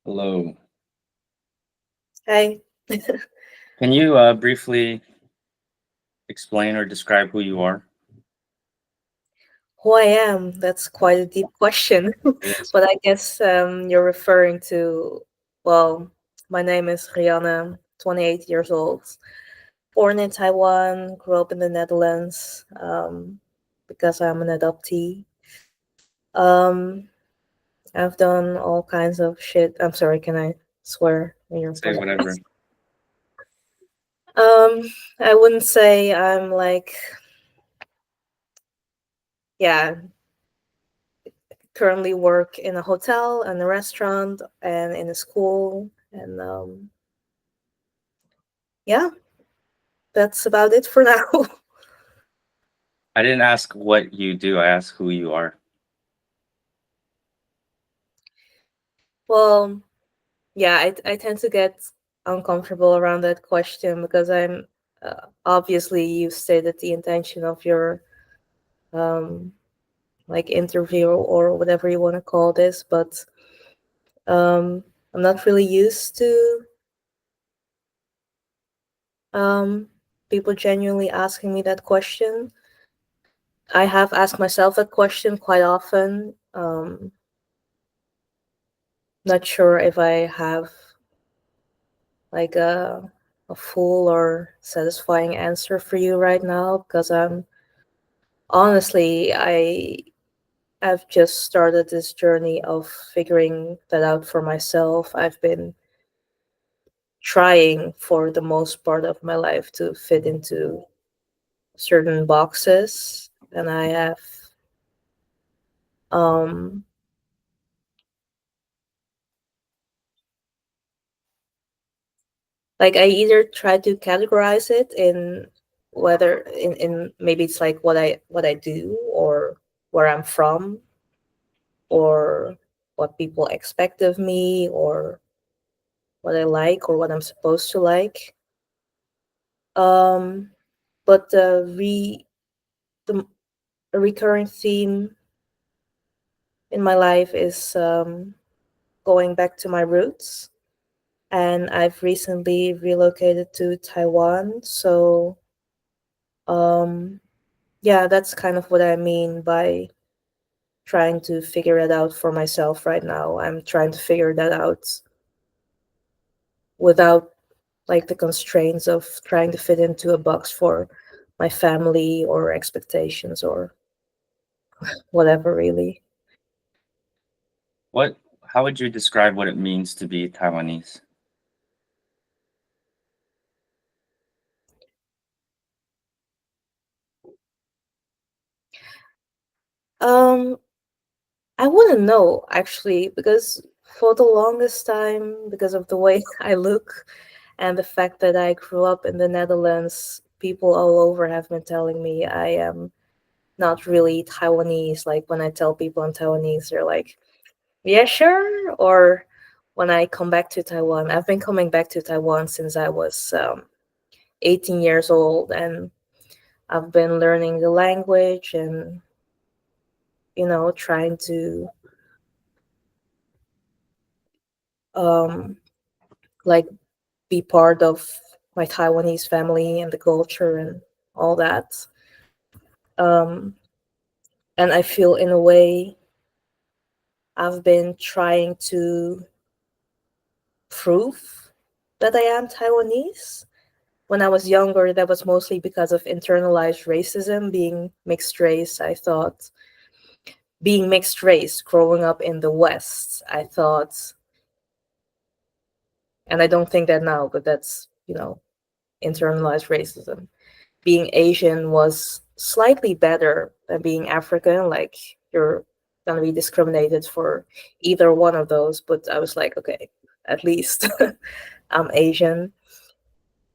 Hello. Hi. Can you briefly explain or describe who you are? Who I am? That's quite a deep question. It is. But I guess you're referring to, well, my name is Rianne, 28 years old, born in Taiwan, grew up in the Netherlands because I'm an adoptee. Um, I've done all kinds of shit. I'm sorry, can I swear in your Say whatever. podcast? Um, I wouldn't say I'm like, yeah, currently work in a hotel and a restaurant and in a school and yeah, that's about it for now. I didn't ask what you do. I asked who you are. Well, yeah, I tend to get uncomfortable around that question because I'm obviously you stated the intention of your um like interview or whatever you want to call this, but I'm not really used to um people genuinely asking me that question. I have asked myself that question quite often. Not sure if I have like a full or satisfying answer for you right now because I'm honestly I've just started this journey of figuring that out for myself. I've been trying for the most part of my life to fit into certain boxes, and I have um like I either try to categorize it in whether in maybe it's like what I do or where I'm from or what people expect of me or what I like or what I'm supposed to like. Um, but the a recurring theme in my life is going back to my roots, and I've recently relocated to Taiwan. So um, yeah, that's kind of what I mean by trying to figure it out for myself right now. I'm trying to figure that out without like the constraints of trying to fit into a box for my family or expectations or whatever really. What? How would you describe what it means to be Taiwanese? Um I wouldn't know actually because for the longest time because of the way I look and the fact that I grew up in the Netherlands, people all over have been telling me I am not really Taiwanese. Like when I tell people I'm Taiwanese, they're like, yeah, sure. Or when I come back to Taiwan, I've been coming back to Taiwan since I was 18 years old, and I've been learning the language and, trying to um, like be part of my Taiwanese family and the culture and all that. Um, and I feel in a way I've been trying to prove that I am Taiwanese. When I was younger, that was mostly because of internalized racism, being mixed race. I thought being mixed race, growing up in the West, I thought, and I don't think that now, but that's, internalized racism. Being Asian was slightly better than being African. Like, you're going to be discriminated for either one of those. But I was like, okay, at least I'm Asian.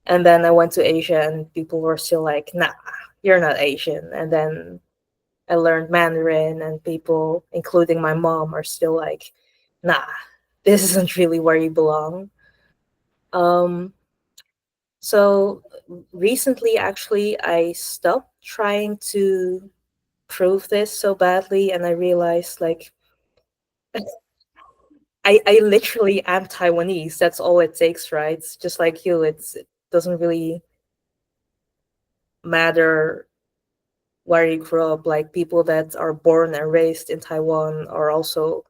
And then I went to Asia and people were still like, nah, you're not Asian. And then I learned Mandarin and people, including my mom, are still like, nah, this isn't really where you belong. Um, so recently, actually, I stopped trying to prove this so badly and I realized like I literally am Taiwanese. That's all it takes, right? It's just like you. It doesn't really matter where you grew up. Like people that are born and raised in Taiwan are also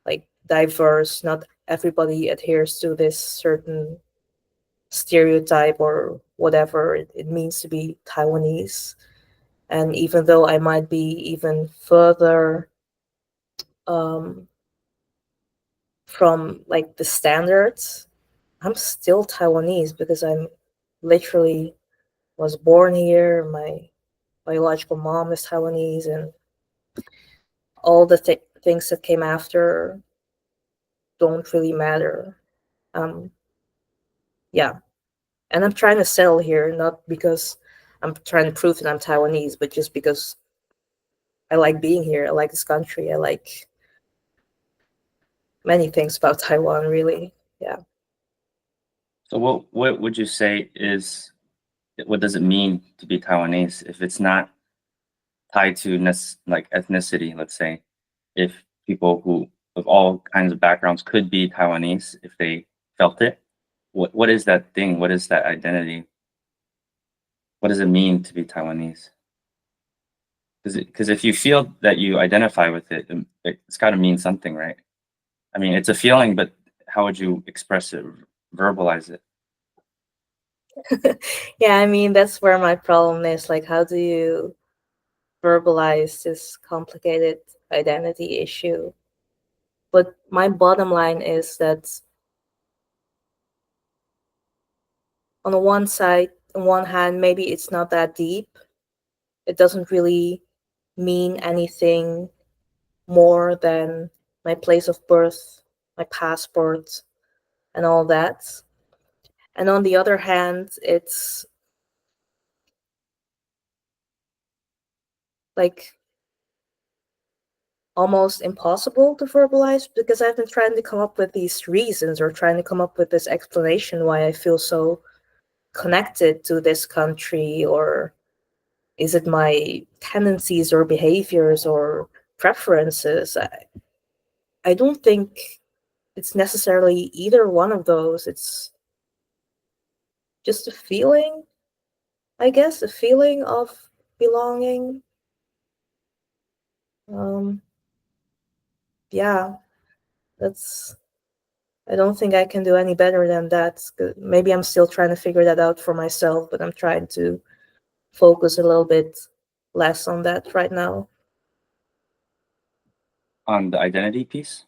like diverse. Not everybody adheres to this certain stereotype or whatever it means to be Taiwanese. And even though I might be even further um, from like the standards, I'm still Taiwanese because I'm literally was born here. My biological mom is Taiwanese, and all the things that came after don't really matter. Um, yeah, and I'm trying to settle here, not because I'm trying to prove that I'm Taiwanese, but just because I like being here. I like this country. I like many things about Taiwan, really. Yeah. So what would you say is what does it mean to be Taiwanese if it's not tied to like ethnicity? Let's say if people who of all kinds of backgrounds could be Taiwanese if they felt it. What is that thing? What is that identity? What does it mean to be Taiwanese? Because if you feel that you identify with it, it's got to mean something, right? I mean, it's a feeling, but how would you express it, verbalize it? Yeah, I mean, that's where my problem is. Like, how do you verbalize this complicated identity issue? But my bottom line is that on the one side, on one hand, maybe it's not that deep. It doesn't really mean anything more than my place of birth, my passport, and all that. And on the other hand, it's like almost impossible to verbalize because I've been trying to come up with these reasons or trying to come up with this explanation why I feel so connected to this country, or is it my tendencies or behaviors or preferences? I don't think it's necessarily either one of those. It's just a feeling, I guess, a feeling of belonging. Um, yeah, that's. I don't think I can do any better than that. Maybe I'm still trying to figure that out for myself, but I'm trying to focus a little bit less on that right now. On the identity piece?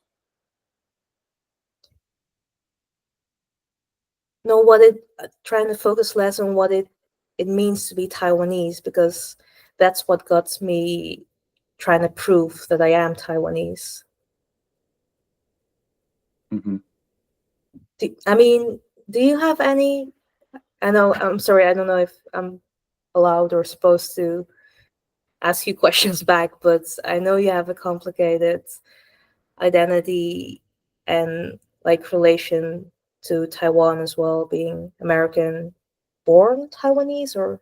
No, what it trying to focus less on what it means to be Taiwanese, because that's what got me trying to prove that I am Taiwanese. Hmm. I mean, do you have any? I know. I'm sorry. I don't know if I'm allowed or supposed to ask you questions back, but I know you have a complicated identity and like relation to Taiwan as well, being American born Taiwanese. Or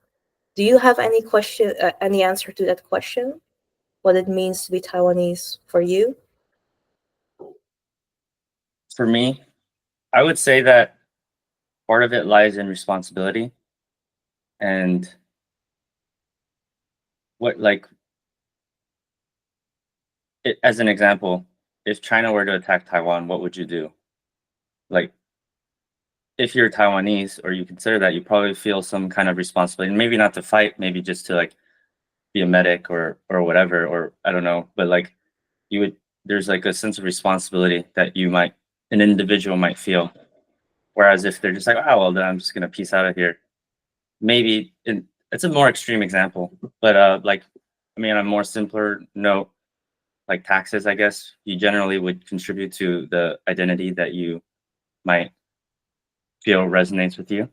do you have any any answer to that question? What it means to be Taiwanese for you? For me, I would say that part of it lies in responsibility and what like as an example, if China were to attack Taiwan, what would you do? Like if you're Taiwanese or you consider that, you probably feel some kind of responsibility. Maybe not to fight, maybe just to like be a medic or whatever, or I don't know. But like you would, there's like a sense of responsibility that an individual might feel. Whereas if they're just like, oh well, then I'm just gonna peace out of here. Maybe it's a more extreme example, but like I mean, on a more simpler note, like taxes, I guess you generally would contribute to the identity that you might feel resonates with you.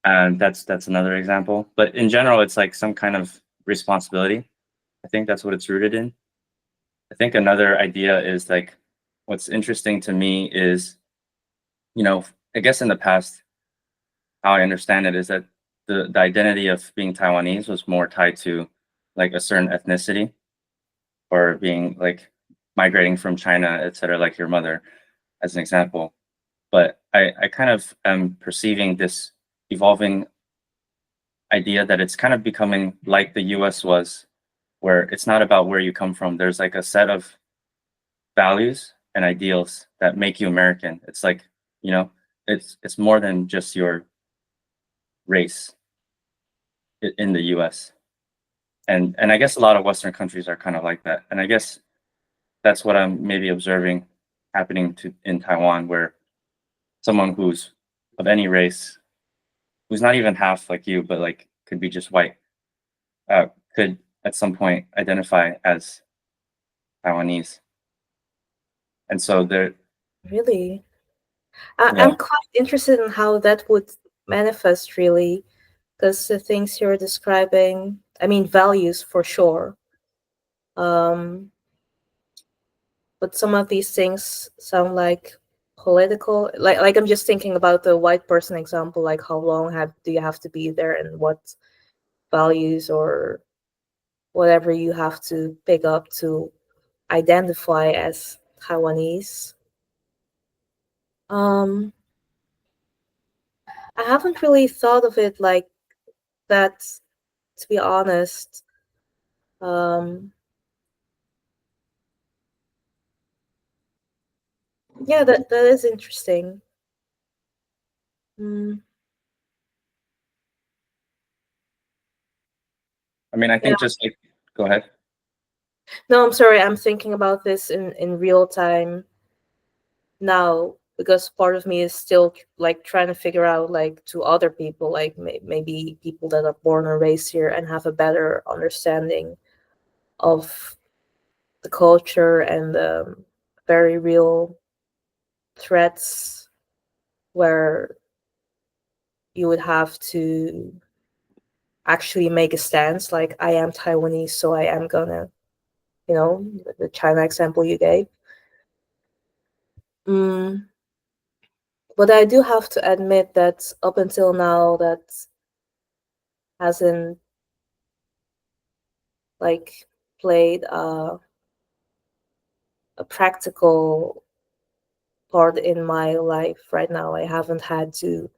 And that's another example. But in general, it's like some kind of responsibility. I think that's what it's rooted in. I think another idea is like what's interesting to me is, you know, I guess in the past, how I understand it is that the identity of being Taiwanese was more tied to like a certain ethnicity or being like migrating from China, etc., like your mother, as an example. But I kind of am perceiving this evolving idea that it's kind of becoming like the US was, where it's not about where you come from. There's like a set of values and ideals that make you American. It's like, you know, it's more than just your race in the US. And I guess a lot of Western countries are kind of like that. And I guess that's what I'm maybe observing happening to in Taiwan, where someone who's of any race, who's not even half like you, but like could be just white, could at some point identify as Taiwanese. And so there, Really? yeah, I'm quite interested in how that would manifest, really, because the things you're describing, I mean, values for sure. Um, but some of these things sound like political. Like I'm just thinking about the white person example. Like, how long do you have to be there, and what values or whatever you have to pick up to identify as Taiwanese. Um, I haven't really thought of it like that, to be honest. Um, yeah, that is interesting. Mm, I mean, I yeah. think just like, go ahead. No, I'm sorry. I'm thinking about this in real time now, because part of me is still like trying to figure out, like, to other people, like maybe people that are born and raised here and have a better understanding of the culture and the very real threats where you would have to actually make a stance, like, I am Taiwanese, so I am gonna, the China example you gave. Mm, but I do have to admit that up until now, that hasn't, like, played a practical part in my life right now. I haven't had to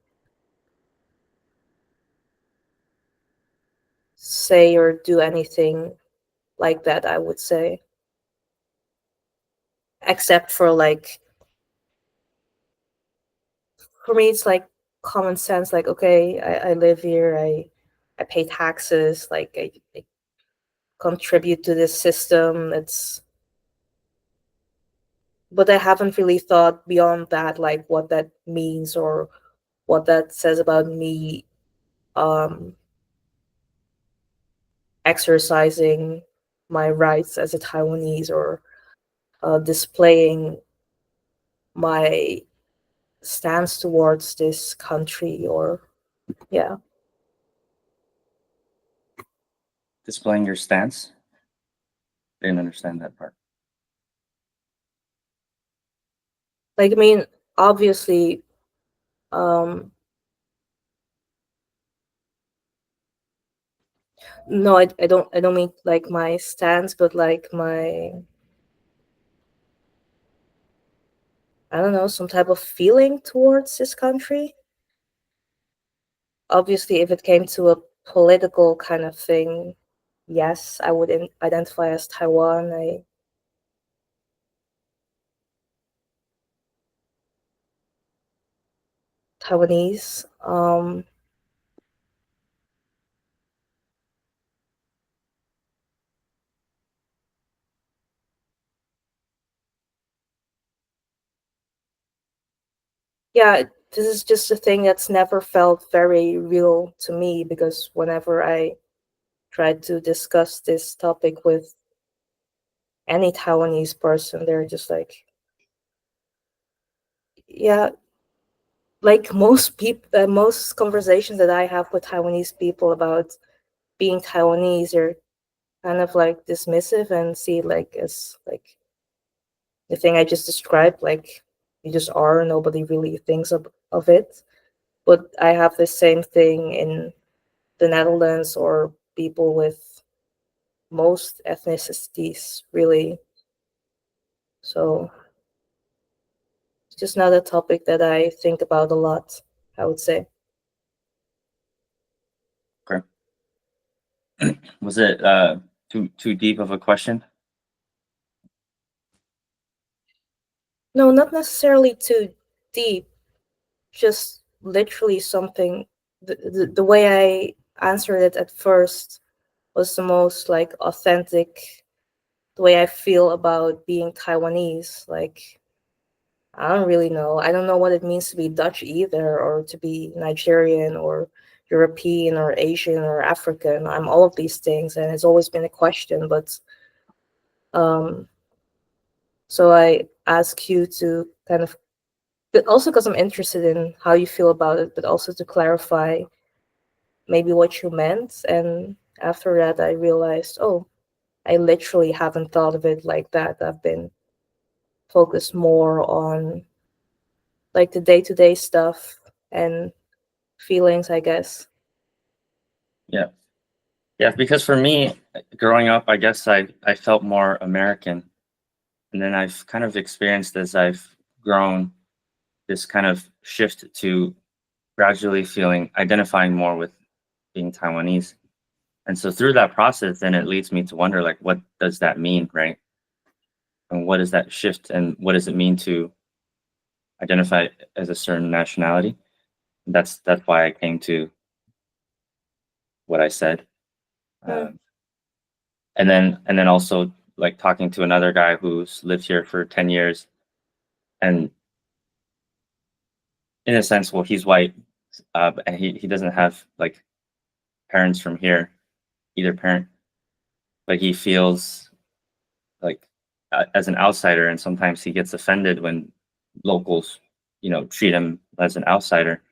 say or do anything like that, I would say, except for, like, for me it's like common sense, like, okay, I live here, I pay taxes, like, I contribute to this system. It's But I haven't really thought beyond that, like, what that means or what that says about me, um exercising my rights as a Taiwanese, or displaying my stance towards this country, or yeah. Displaying your stance. Didn't understand that part. Like, I mean, obviously, um no, I don't mean like my stance, but like my, I don't know, some type of feeling towards this country. Obviously, if it came to a political kind of thing, yes, I would identify as Taiwanese. Yeah, this is just a thing that's never felt very real to me, because whenever I try to discuss this topic with any Taiwanese person, they're just like, yeah, like most people, most conversations that I have with Taiwanese people about being Taiwanese are kind of like dismissive and see it like as like the thing I just described, like, you just are, nobody really thinks of it. But I have the same thing in the Netherlands, or people with most ethnicities, really. So it's just not a topic that I think about a lot, I would say. Okay. Was it too deep of a question? No, not necessarily too deep, just literally something. The way I answered it at first was the most like authentic, the way I feel about being Taiwanese. Like, I don't really know. I don't know what it means to be Dutch either, or to be Nigerian, or European, or Asian, or African. I'm all of these things, and it's always been a question. But so I ask you to kind of, but also because I'm interested in how you feel about it, but also to clarify maybe what you meant. And after that, I realized, oh, I literally haven't thought of it like that. I've been focused more on like the day-to-day stuff and feelings, I guess. Yeah. Yeah, because for me, growing up, I guess I felt more American. And then I've kind of experienced as I've grown this kind of shift to gradually identifying more with being Taiwanese. And so through that process, then it leads me to wonder, like, what does that mean, right? And what is that shift, and what does it mean to identify as a certain nationality? That's why I came to what I said. Mm. Um, and then also like talking to another guy who's lived here for 10 years, and in a sense, well, he's white, and he doesn't have like parents from here, either parent, but he feels like as an outsider, and sometimes he gets offended when locals, treat him as an outsider.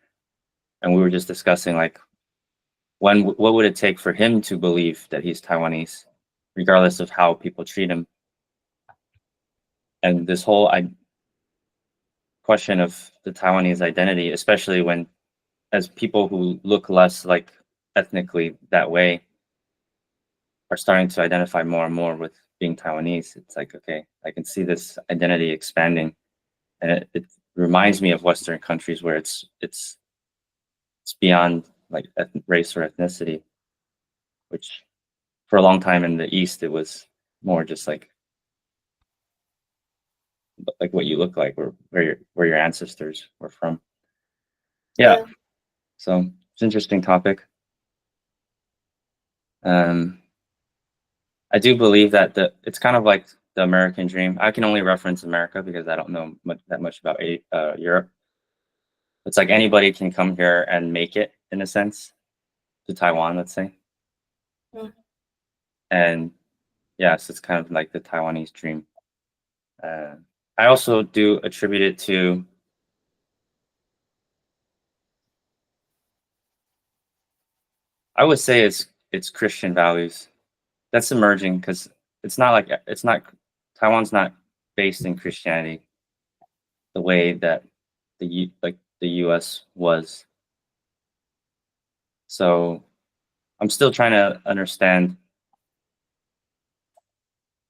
And we were just discussing like what would it take for him to believe that he's Taiwanese, regardless of how people treat him. And this whole question of the Taiwanese identity, especially when as people who look less like ethnically that way are starting to identify more and more with being Taiwanese, it's like, okay, I can see this identity expanding. And it reminds me of Western countries where it's beyond like race or ethnicity, which for a long time in the East, it was more just like what you look like, or where your ancestors were from. Yeah. Yeah. So it's an interesting topic. I do believe that it's kind of like the American dream. I can only reference America because I don't know that much about Europe. It's like anybody can come here and make it, in a sense, to Taiwan, let's say. Mm. And yes, it's kind of like the Taiwanese dream. Uh, I also do attribute it to, I would say it's Christian values. That's emerging because it's not Taiwan's not based in Christianity the way that the U.S. was. So I'm still trying to understand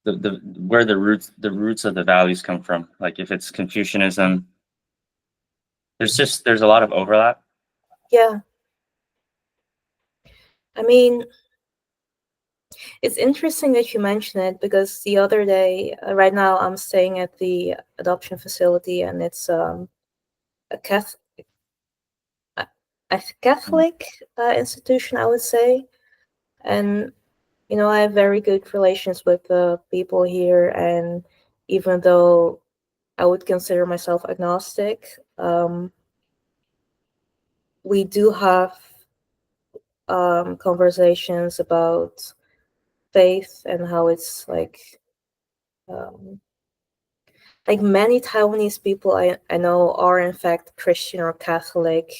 the where the roots of the values come from. Like if it's Confucianism, there's a lot of overlap. Yeah. I mean, it's interesting that you mention it because the other day, right now, I'm staying at the adoption facility, and it's a Catholic, a Mm. Catholic institution, I would say. And I have very good relations with the people here, and even though I would consider myself agnostic, we do have conversations about faith and how it's um, like many Taiwanese people I know are in fact Christian or Catholic,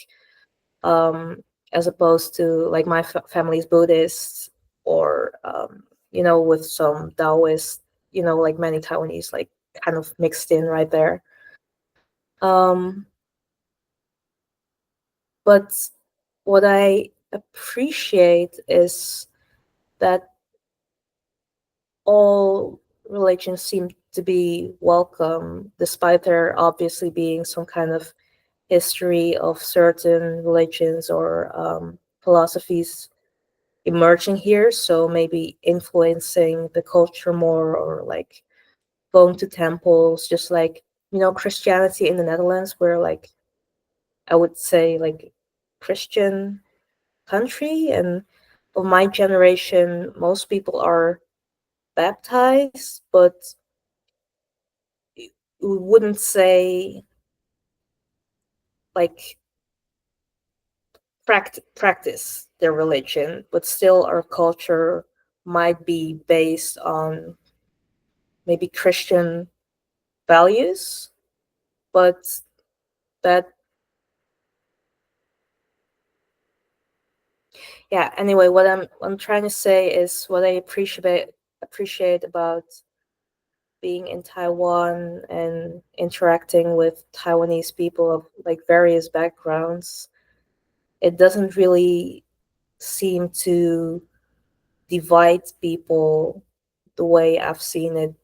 um, as opposed to like my family's Buddhist, or with some Taoist, like many Taiwanese, like kind of mixed in right there. Um, but what I appreciate is that all religions seem to be welcome, despite there obviously being some kind of history of certain religions or philosophies emerging here. So maybe influencing the culture more, or like going to temples, just like, Christianity in the Netherlands, where like I would say like Christian country, and of my generation, most people are baptized, but we wouldn't say like practice their religion, but still our culture might be based on maybe Christian values, but that, yeah, anyway, what I'm trying to say is what I appreciate about being in Taiwan and interacting with Taiwanese people of like various backgrounds. It doesn't really seem to divide people the way I've seen it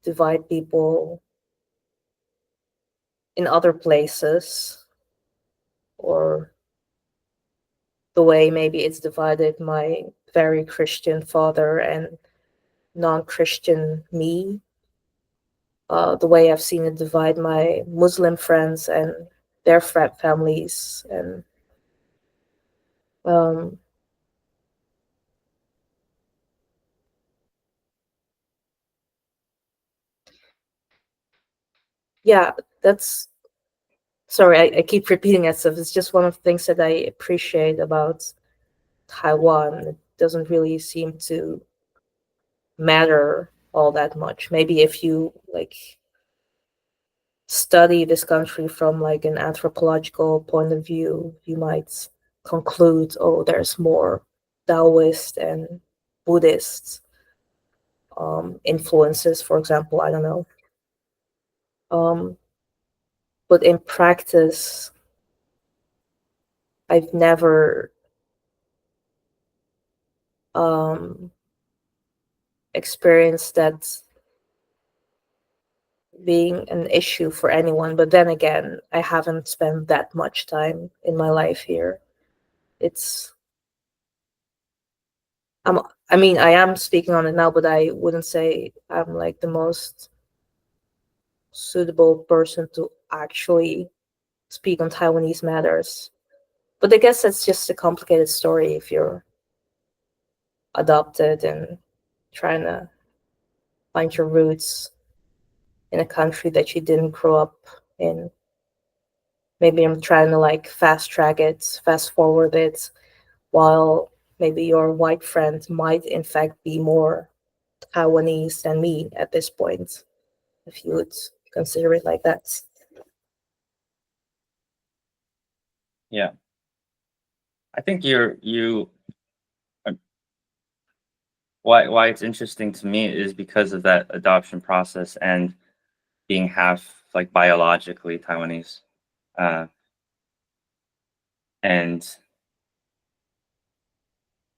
divide people in other places, or the way maybe it's divided my very Christian father and non-Christian me, the way I've seen it divide my Muslim friends and their families, and um, yeah, that's, sorry, I keep repeating that stuff. It's just one of the things that I appreciate about Taiwan. It doesn't really seem to matter all that much. Maybe if you like study this country from like an anthropological point of view, you might conclude, oh, there's more Taoist and Buddhist influences, for example. I don't know. But in practice, I've never experienced that being an issue for anyone. But then again, I haven't spent that much time in my life here. It's I mean, I am speaking on it now, but I wouldn't say I'm like the most suitable person to actually speak on Taiwanese matters. But I guess that's just a complicated story if you're adopted and trying to find your roots in a country that you didn't grow up in. Maybe I'm trying to like fast track it, fast forward it, while maybe your white friend might in fact be more Taiwanese than me at this point, if you would consider it like that. Yeah, I think you why it's interesting to me is because of that adoption process and being half like biologically Taiwanese. Uh, and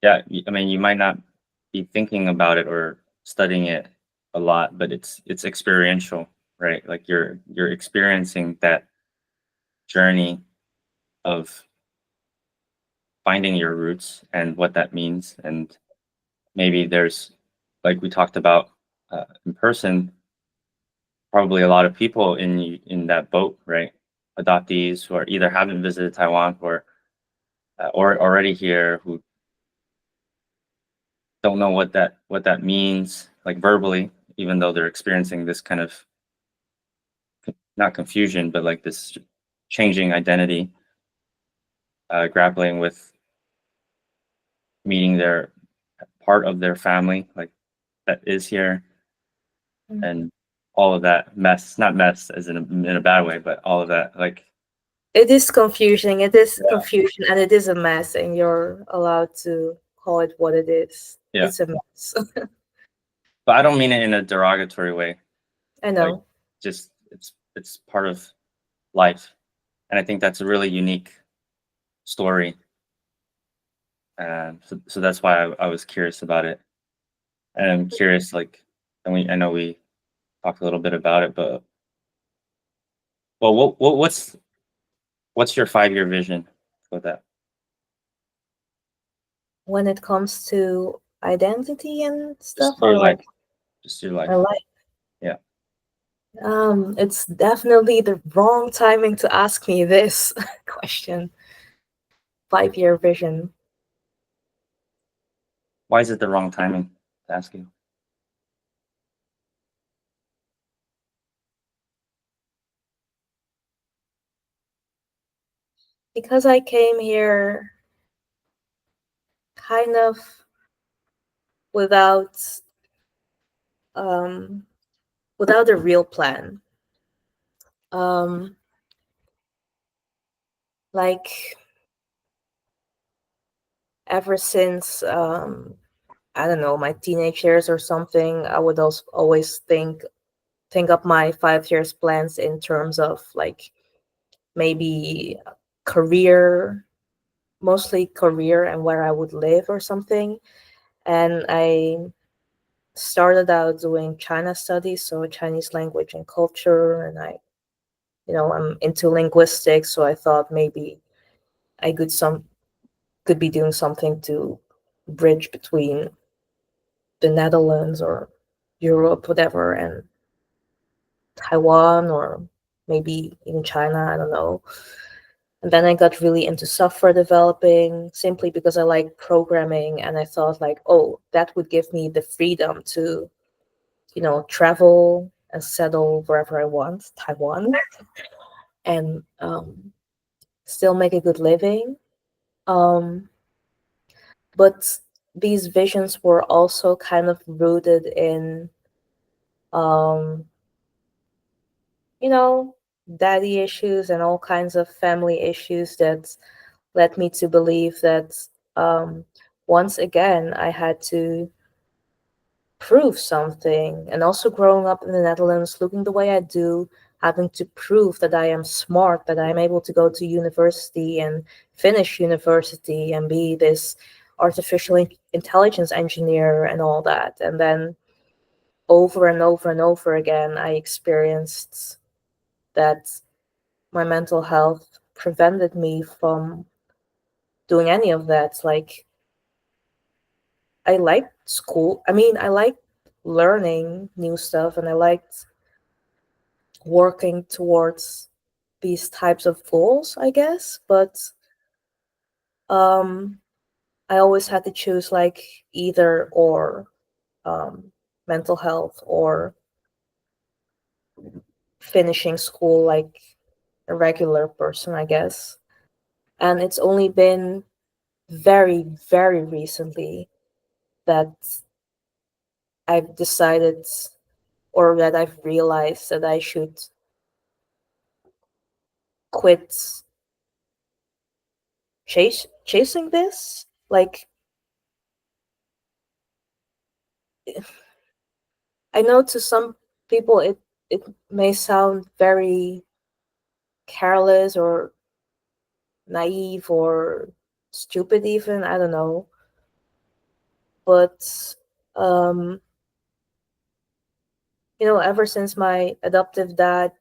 yeah, I mean, you might not be thinking about it or studying it a lot, but it's experiential, right? Like you're experiencing that journey of finding your roots and what that means. And maybe there's, like we talked about in person, probably a lot of people in that boat, right? Adoptees who are either haven't visited Taiwan or already here, who don't know what that means, like verbally, even though they're experiencing this kind of not confusion, but like this changing identity, grappling with meeting their part of their family, like that is here, and all of that mess, not mess as in a bad way, but all of that, like, It is confusing. It is yeah, confusion, and it is a mess, and you're allowed to call it what it is. yeah. It's a mess. But I don't mean it in a derogatory way. I Like, know. just it's part of life, and I think that's a really unique story. So that's why I was curious about it, and I'm curious, like, and I know we talk a little bit about it. But well, what's your 5 year vision for that? When it comes to identity and Just stuff, your or life. like Just your life. my life. Yeah. It's definitely the wrong timing to ask me this question. 5 year vision. Why is it the wrong timing to ask you? Because I came here kind of without um without a real plan. Um like ever since I don't know, my teenage years or something, I would also always think up my 5 years plans in terms of like maybe career, mostly career and where I would live or something. And I started out doing China studies, so Chinese language and culture, and I'm into linguistics, so I thought maybe I could be doing something to bridge between the Netherlands or Europe, whatever, and Taiwan or maybe even China, I don't know. And then I got really into software developing simply because I like programming and I thought like, oh, that would give me the freedom to, travel and settle wherever I want, Taiwan, and still make a good living. Um, but these visions were also kind of rooted in, um, you know, daddy issues and all kinds of family issues that led me to believe that um, once again I had to prove something. And also growing up in the Netherlands, looking the way I do, having to prove that I am smart, that I'm able to go to university and finish university and be this intelligence engineer and all that. And then over and over and over again, I experienced that my mental health prevented me from doing any of that. Like, I liked school. I mean, I liked learning new stuff and I liked working towards these types of goals, I guess. But um, I always had to choose like either or, um, mental health or finishing school like a regular person, I guess. And it's only been very, very recently that I've decided or that I've realized that I should quit chasing this. Like, I know to some people it may sound very careless or naive or stupid even, I don't know. But um ever since my adoptive dad,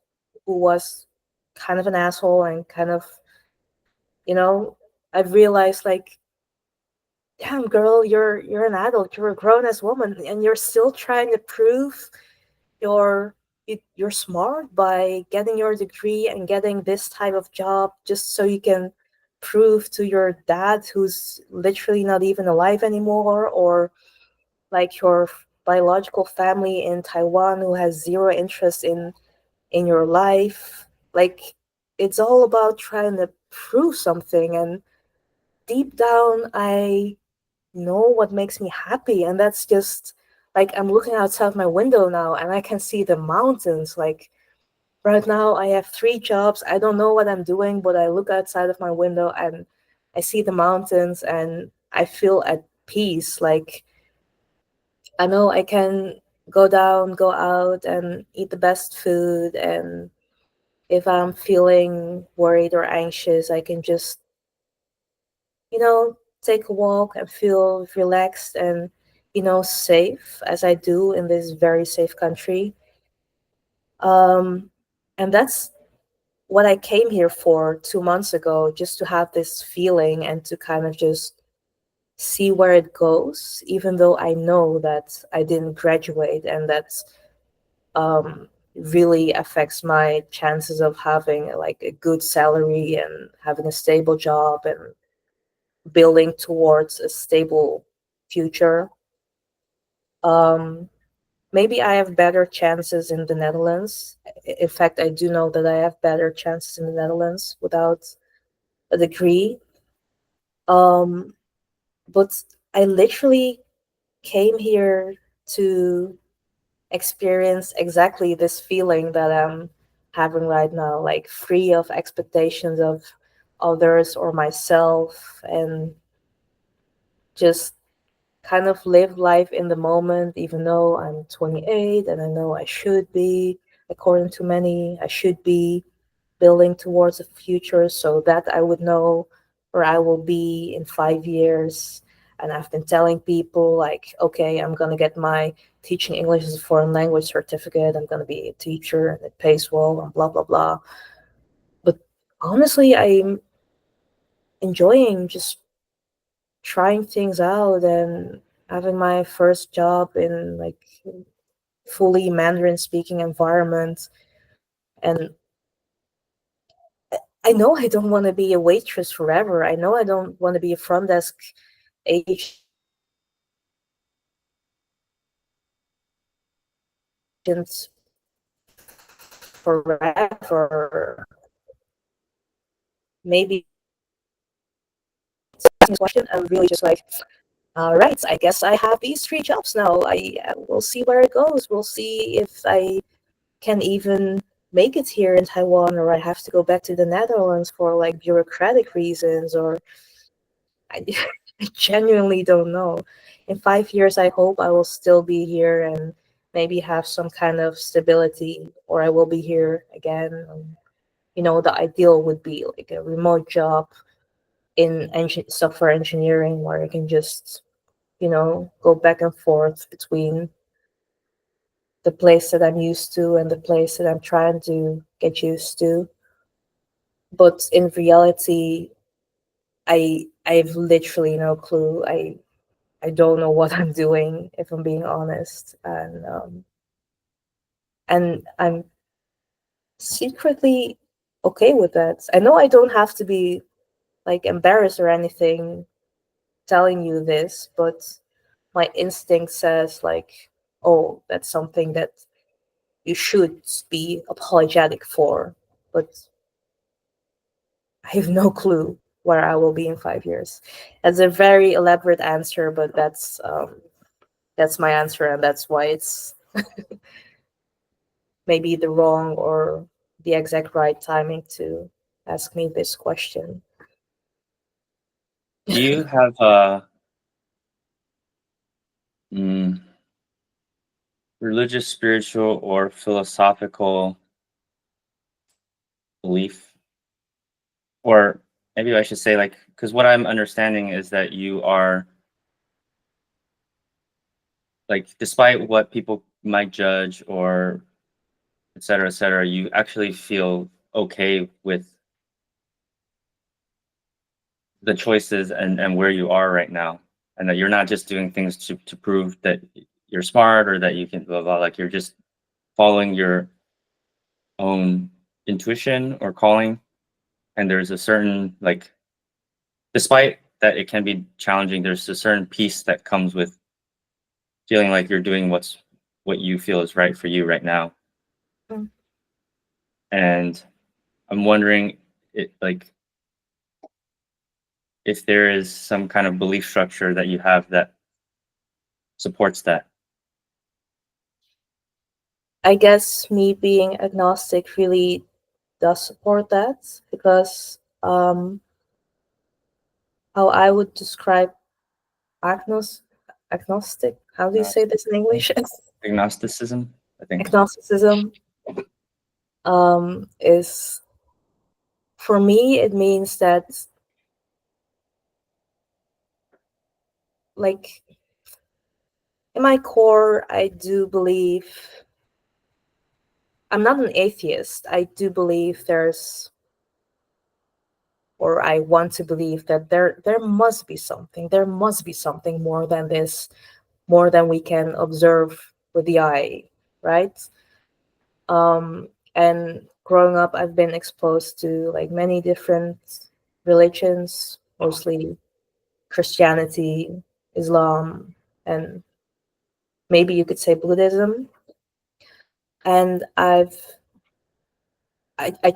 who was kind of an asshole and kind of, you know, I've realized like, damn girl, you're an adult, you're a grown ass woman, and you're still trying to prove you're you're smart by getting your degree and getting this type of job just so you can prove to your dad, who's literally not even alive anymore, or like your biological family in Taiwan who has zero interest in your life. Like, it's all about trying to prove something, and deep down I know what makes me happy, and that's just like, I'm looking outside my window now and I can see the mountains. Like, right now I have 3 jobs, I don't know what I'm doing, but I look outside of my window and I see the mountains and I feel at peace. Like, I know I can go out and eat the best food, and if I'm feeling worried or anxious, I can just, take a walk and feel relaxed and, safe, as I do in this very safe country. Um, and that's what I came here for 2 months ago, just to have this feeling and to kind of just see where it goes, even though I know that I didn't graduate and that's really affects my chances of having like a good salary and having a stable job and building towards a stable future. Um, Maybe I have better chances in the Netherlands. In fact, I do know that I have better chances in the Netherlands without a degree. Um, but I literally came here to experience exactly this feeling that I'm having right now, like free of expectations of others or myself, and just kind of live life in the moment, even though I'm 28 and I know I should be, according to many, I should be building towards a future so that I would know where I will be in 5 years. And I've been telling people, like, okay, I'm going to get my teaching English as a foreign language certificate. I'm going to be a teacher and it pays well and blah, blah, blah. But honestly, I'm enjoying just trying things out and having my first job in like fully Mandarin speaking environment. And I know I don't want to be a waitress forever. I know I don't want to be a front desk agent forever. Maybe this question, I'm really just like, all right, I guess I have these 3 jobs now. We'll see where it goes. We'll see if I can even make it here in Taiwan, or I have to go back to the Netherlands for like bureaucratic reasons, or I, I genuinely don't know. In 5 years, I hope I will still be here and maybe have some kind of stability, or I will be here again. The ideal would be like a remote job in software engineering where I can just, go back and forth between the place that I'm used to and the place that I'm trying to get used to. But in reality, I've literally no clue. I don't know what I'm doing, if I'm being honest, and I'm secretly okay with that. I know I don't have to be like embarrassed or anything telling you this, but my instinct says like, oh, that's something that you should be apologetic for. But I have no clue where I will be in 5 years. That's a very elaborate answer, but that's my answer, and that's why it's maybe the wrong or the exact right timing to ask me this question. Do you have a religious, spiritual, or philosophical belief? Or maybe I should say, like, because what I'm understanding is that you are, like, despite what people might judge or et cetera, you actually feel okay with the choices and where you are right now. And that you're not just doing things to prove that you're smart or that you can blah, blah, like you're just following your own intuition or calling. And there's a certain, like, despite that it can be challenging, there's a certain peace that comes with feeling like you're doing what you feel is right for you right now. Mm. And I'm wondering, like, if there is some kind of belief structure that you have that supports that. I guess me being agnostic really does support that, because how I would describe agnostic, how do you say this in English? Agnosticism, I think. Agnosticism is, for me, it means that, like, in my core, I do believe I'm not an atheist. I do believe there's, or I want to believe that there must be something. There must be something more than this, more than we can observe with the eye, right? And growing up, I've been exposed to like many different religions, mostly Christianity, Islam, and maybe you could say Buddhism. And I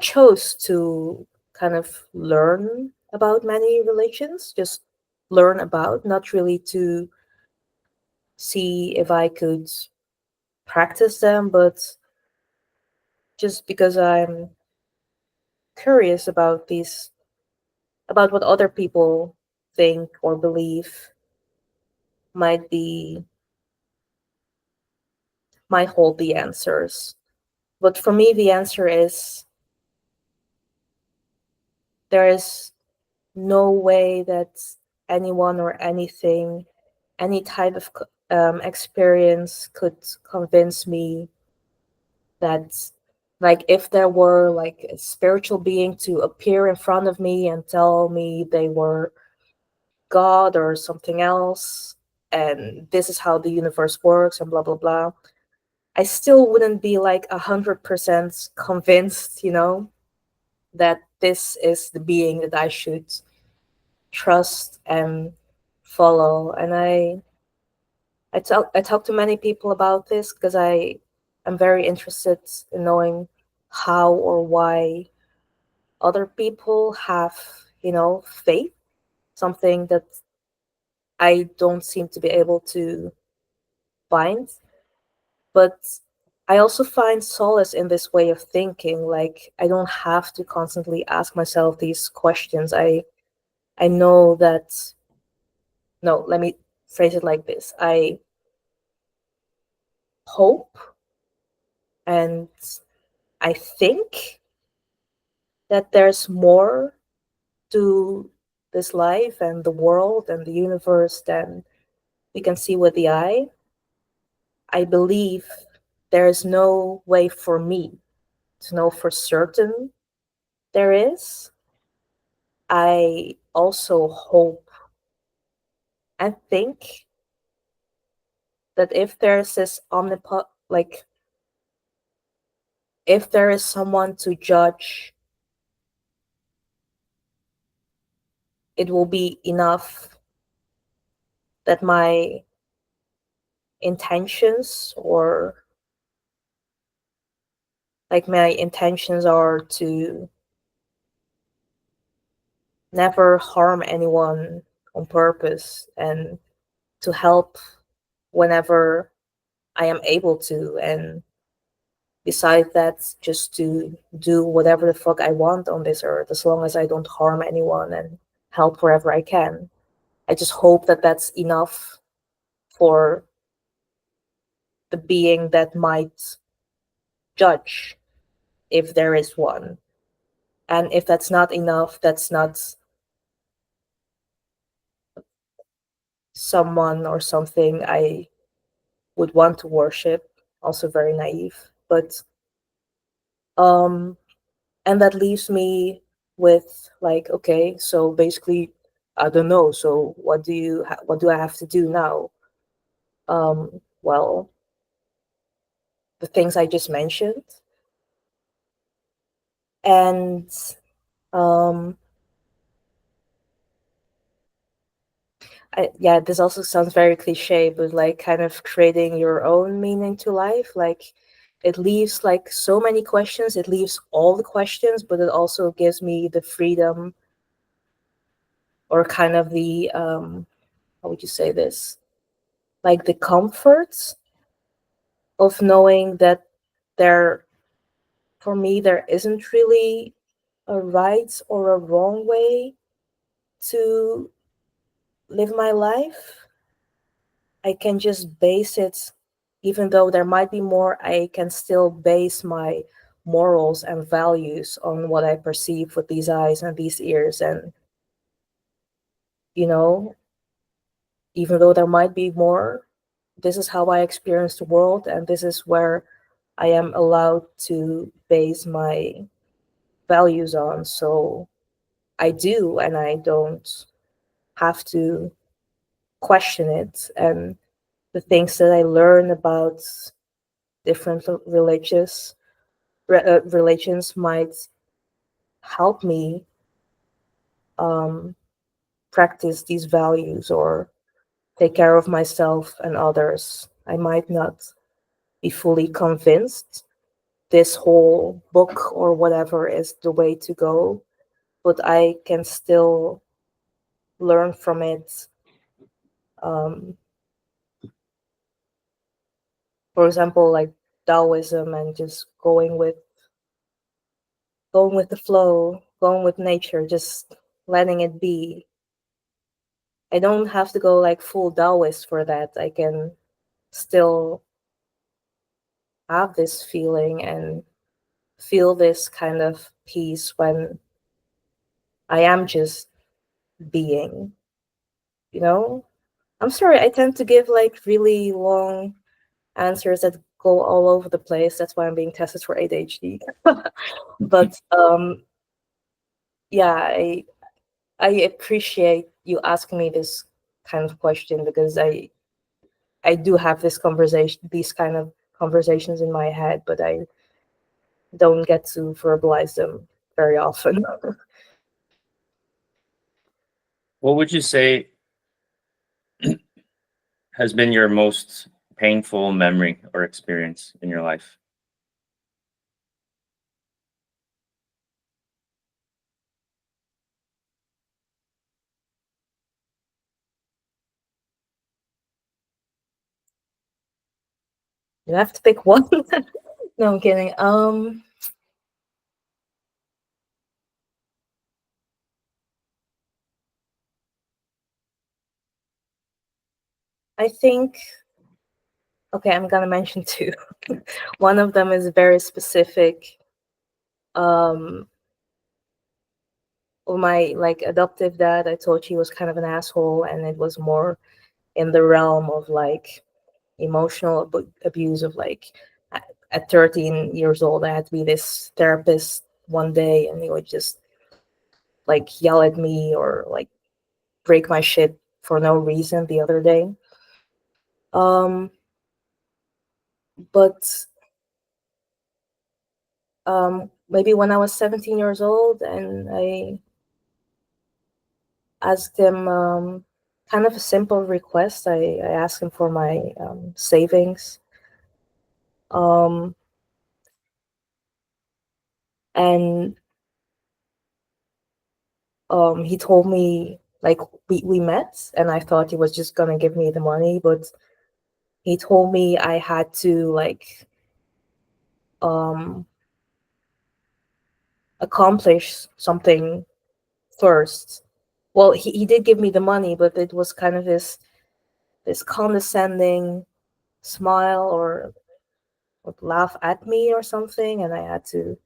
chose to kind of learn about many religions, just learn about, not really to see if I could practice them, but just because I'm curious about these, about what other people think or believe might be, might hold the answers. But for me, the answer is there is no way that anyone or anything, any type of experience could convince me that, like, if there were like a spiritual being to appear in front of me and tell me they were God or something else, and this is how the universe works and blah blah blah, I still wouldn't be like 100% convinced, that this is the being that I should trust and follow. And I talk to many people about this because I am very interested in knowing how or why other people have, faith, something that I don't seem to be able to find. But I also find solace in this way of thinking. Like, I don't have to constantly ask myself these questions. I know that, no, let me phrase it like this. I hope and I think that there's more to this life and the world and the universe than we can see with the eye. I believe there is no way for me to know for certain there is. I also hope and think that if there's this like, if there is someone to judge, it will be enough that my intentions, or like my intentions are to never harm anyone on purpose and to help whenever I am able to, and besides that, just to do whatever the fuck I want on this earth as long as I don't harm anyone and help wherever I can. I just hope that that's enough for the being that might judge, if there is one. And if that's not enough, that's not someone or something I would want to worship. Also very naive. But and that leaves me with like, okay, so basically I don't know, so what do I have to do now? Well, the things I just mentioned. And um yeah, this also sounds very cliche, but like kind of creating your own meaning to life. Like, it leaves like so many questions. It leaves all the questions, but it also gives me the freedom, or kind of the how would you say this? Like the comfort of knowing that there, for me, there isn't really a right or a wrong way to live my life. I can just base it, even though there might be more, I can still base my morals and values on what I perceive with these eyes and these ears. And, you know, even though there might be more, this is how I experience the world, and this is where I am allowed to base my values on. So I do, and I don't have to question it. And the things that I learn about different religions might help me um, practice these values or take care of myself and others. I might not be fully convinced this whole book or whatever is the way to go, but I can still learn from it. Um, for example, like Taoism, and just going with the flow, going with nature, just letting it be. I don't have to go like full Taoist for that. I can still have this feeling and feel this kind of peace when I am just being, you know? I'm sorry, I tend to give like really long answers that go all over the place. That's why I'm being tested for ADHD. But yeah, I appreciate you asking me this kind of question, because I do have these kind of conversations in my head, but I don't get to verbalize them very often. What would you say has been your most painful memory or experience in your life? You have to pick one. No, I'm kidding. I think, okay, I'm gonna mention two. One of them is very specific. Um, my like adoptive dad, I told you, he was kind of an asshole, and it was more in the realm of like emotional abuse of like at 13 years old, I had to be this therapist one day, and he would just like yell at me or like break my shit for no reason the other day. Um, but maybe when I was 17 years old, and I asked him kind of a simple request. I asked him for my savings. Um, and he told me, like, we met, and I thought he was just gonna give me the money, but he told me I had to like um, accomplish something first. Well, he did give me the money, but it was kind of this condescending smile, or would laugh at me or something, and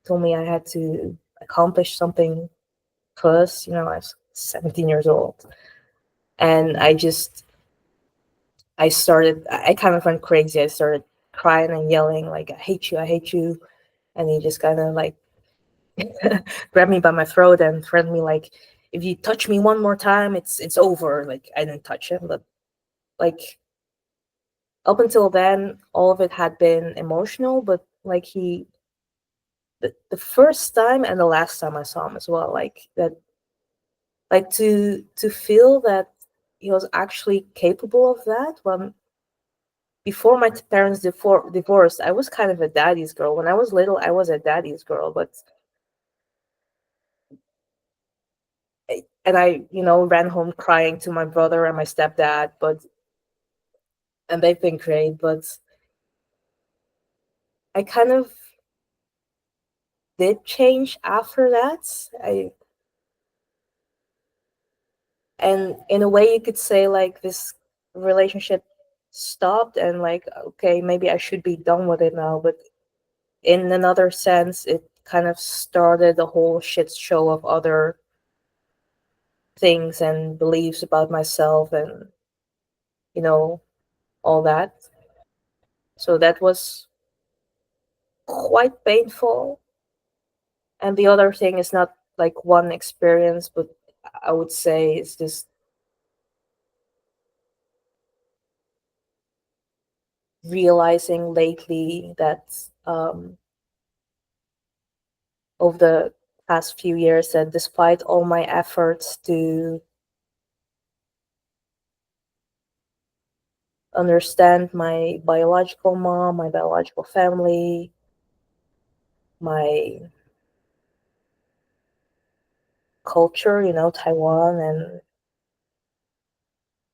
told me I had to accomplish something first. I was 17 years old, and I kind of went crazy. I started crying and yelling like, I hate you. And he just kind of like grabbed me by my throat and threatened me like, if you touch me one more time, it's over. Like, I didn't touch him, but like up until then, all of it had been emotional. But like the first time and the last time I saw him as well, like that, like to feel that he was actually capable of that. When before my parents divorced, I was kind of a daddy's girl. When I was little, I was a daddy's girl, but and I, ran home crying to my brother and my stepdad, and they've been great, but I kind of did change after that. And in a way, you could say like this relationship stopped, and like, okay, maybe I should be done with it now. But in another sense, it kind of started a whole shit show of other things and beliefs about myself, and you know all that. So that was quite painful. And the other thing is not like one experience, but I would say it's just realizing lately that over the past few years, that despite all my efforts to understand my biological mom, my biological family, my culture, Taiwan, and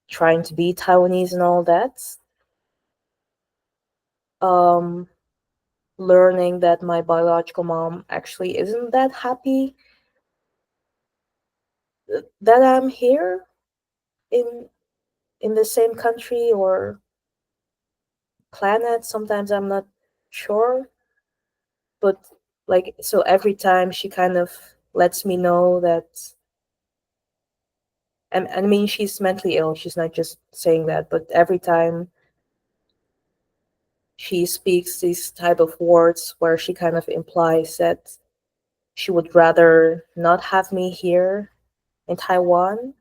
trying to be Taiwanese and all that, um, learning that my biological mom actually isn't that happy that I'm here in the same country or planet. Sometimes I'm not sure, but like, so every time she kind of lets me know that, and I mean, she's mentally ill, she's not just saying that, but every time she speaks these type of words where she kind of implies that she would rather not have me here in Taiwan,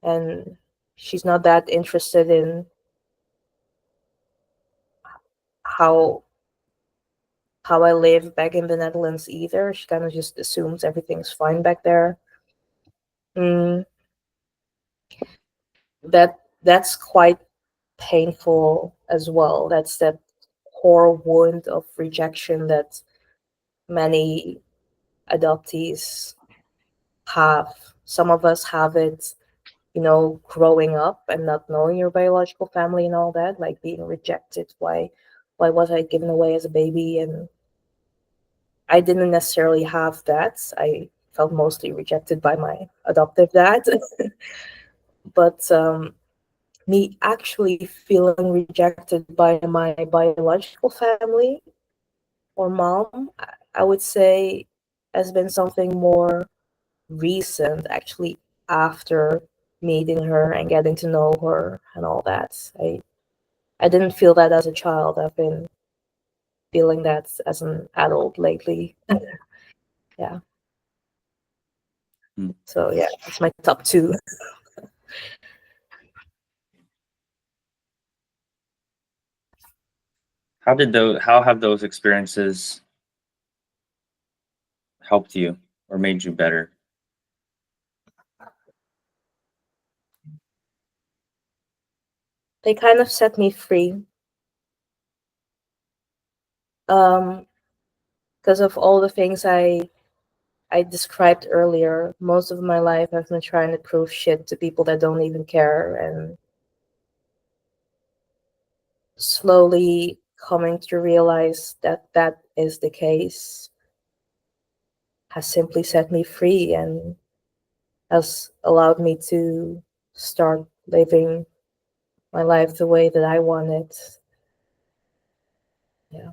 and she's not that interested in how I live back in the Netherlands either. She kind of just assumes everything's fine back there. Mm, that's quite painful as well. That's that core wound of rejection that many adoptees have. Some of us have it, growing up and not knowing your biological family and all that, like being rejected. Why was I given away as a baby? And I didn't necessarily have that. I felt mostly rejected by my adoptive dad. But me actually feeling rejected by my biological family or mom, I would say, has been something more recent, actually, after meeting her and getting to know her and all that. I didn't feel that as a child. I've been feeling that as an adult lately. Yeah. Hmm. So yeah, it's my top two. How have those experiences helped you or made you better? They kind of set me free. Um, because of all the things I described earlier. Most of my life I've been trying to prove shit to people that don't even care, and slowly coming to realize that that is the case has simply set me free and has allowed me to start living my life the way that I want it. Yeah.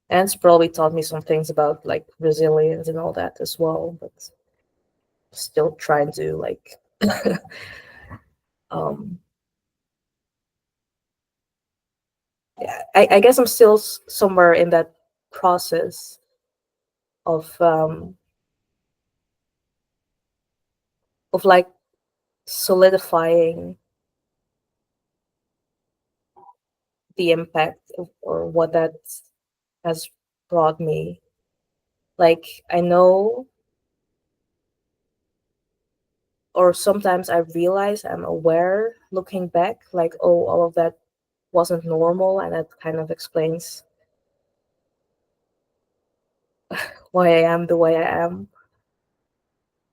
And it's probably taught me some things about like resilience and all that as well, but still trying to like um yeah, I guess I'm still somewhere in that process of like solidifying the impact or what that has brought me. Like I know, or sometimes I realize, I'm aware looking back, like, oh, all of that wasn't normal, and that kind of explains why I am the way I am.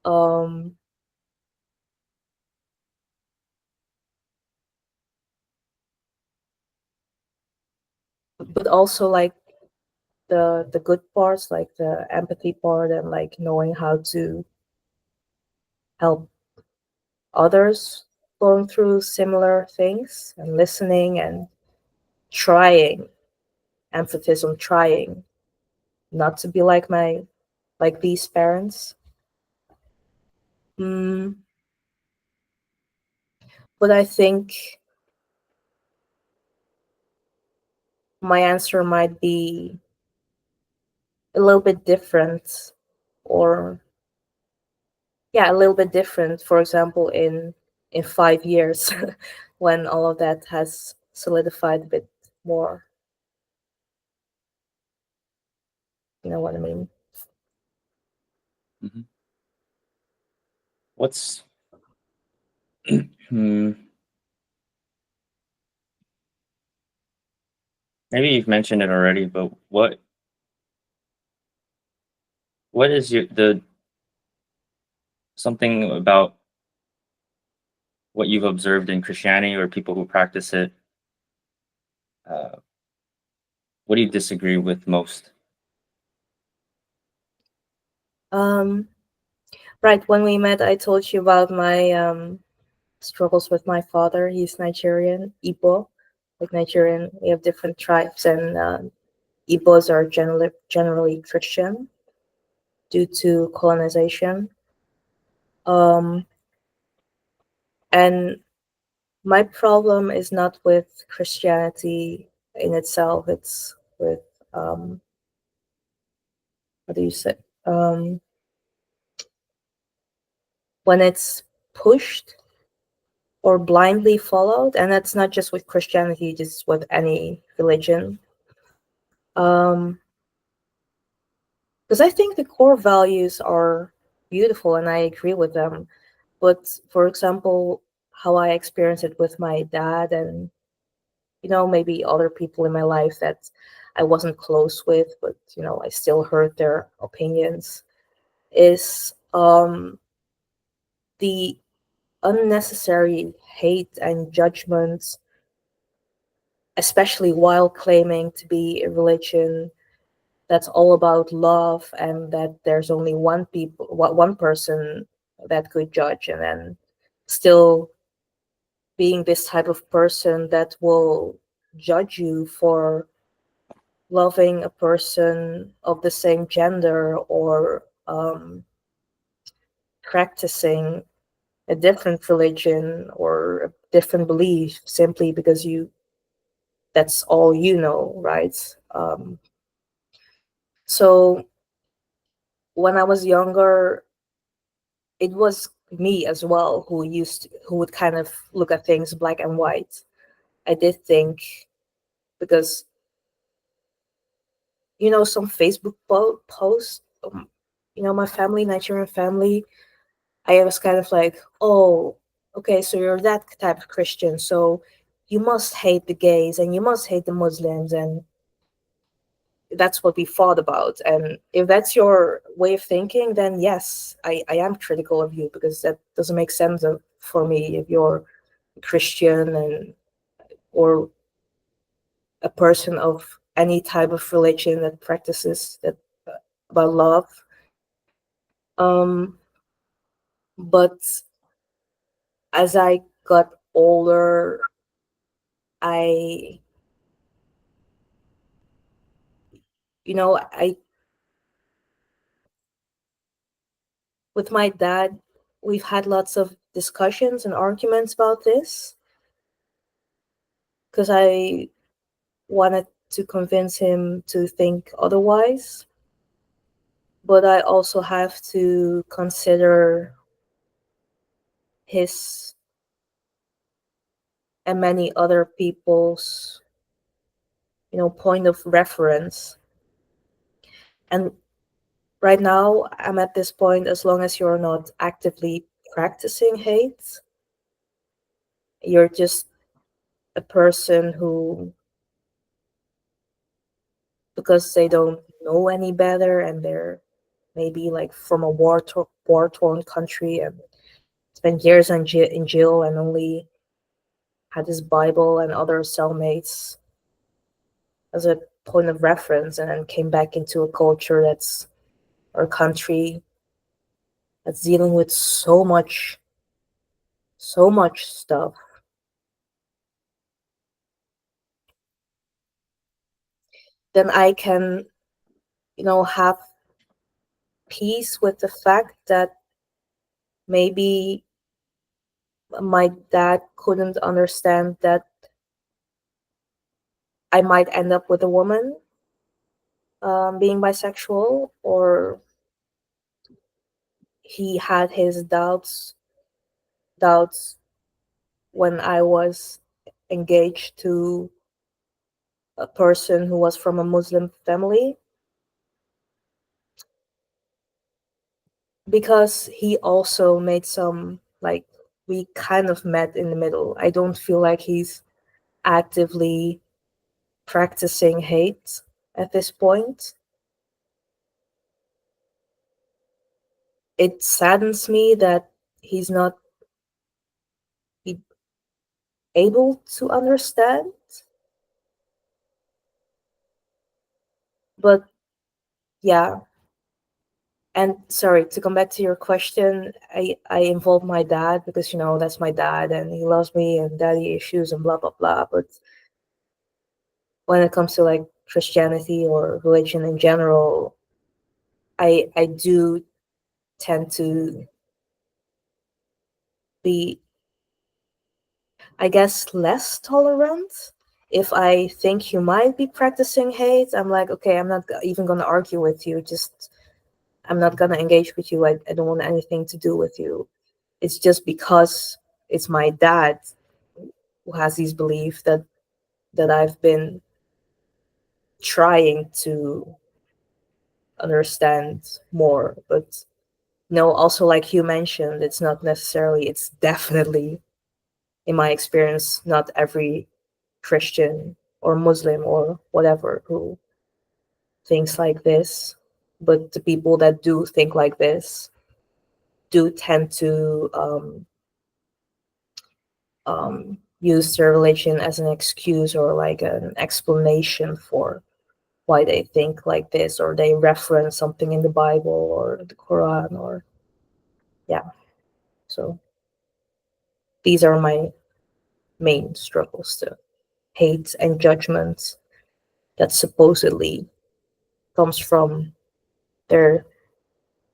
Um, but also like the good parts, like the empathy part, and like knowing how to help others going through similar things, and listening and trying, emphasis on trying not to be like these parents. Mm, but I think my answer might be a little bit different, or yeah, a little bit different. For example, in 5 years, when all of that has solidified a bit more. You know what I mean? Mhm. What's hmm, maybe you've mentioned it already, but what is the something about what you've observed in Christianity or people who practice it? Uh, what do you disagree with most? Um, right. When we met, I told you about my struggles with my father. He's Nigerian, Igbo, like Nigerian. We have different tribes, and Igbos are generally Christian due to colonization. Um, and my problem is not with Christianity in itself. It's with what do you say? Um, when it's pushed or blindly followed, and that's not just with Christianity, just with any religion. Because I think the core values are beautiful and I agree with them. But for example, how I experience it with my dad and maybe other people in my life that I wasn't close with, but I still heard their opinions, is the unnecessary hate and judgments, especially while claiming to be a religion that's all about love and that there's only one person that could judge, and then still being this type of person that will judge you for loving a person of the same gender, or practicing a different religion or a different belief simply because that's all you know, right? So when I was younger, it was me as well who would kind of look at things black and white. I did think, because some Facebook posts, my family, Nigerian family, I was kind of like, oh, okay, so you're that type of Christian, so you must hate the gays and you must hate the Muslims, and that's what we fought about. And if that's your way of thinking, then yes, I am critical of you, because that doesn't make sense for me if you're Christian and or a person of any type of religion that practices that about love. Um, but as I got older, I I with my dad, we've had lots of discussions and arguments about this, because I wanted to convince him to think otherwise. But I also have to consider his and many other people's, point of reference. And right now, I'm at this point, as long as you're not actively practicing hate, you're just a person who, because they don't know any better and they're maybe like from a war-torn country and spent years in jail and only had his Bible and other cellmates as a point of reference, and then came back into a culture that's, or a country that's dealing with so much stuff, then I can, have peace with the fact that maybe my dad couldn't understand that I might end up with a woman being bisexual, or he had his doubts when I was engaged to a person who was from a Muslim family, because he also made some, like, we kind of met in the middle. I don't feel like he's actively practicing hate at this point. It saddens me that he's not able to understand. But yeah, and sorry, to come back to your question, I involve my dad because, that's my dad and he loves me and daddy issues and blah blah blah. But when it comes to like Christianity or religion in general, I do tend to be, I guess, less tolerant. If I think you might be practicing hate, I'm like, okay, I'm not even going to argue with you. Just, I'm not going to engage with you. I don't want anything to do with you. It's just because it's my dad who has these beliefs that I've been trying to understand more. But no, also like you mentioned, it's not necessarily, it's definitely, in my experience, not every Christian or Muslim or whatever who thinks like this. But the people that do think like this do tend to use their religion as an excuse or like an explanation for why they think like this, or they reference something in the Bible or the Quran, or yeah. So these are my main struggles: to hate and judgment that supposedly comes from their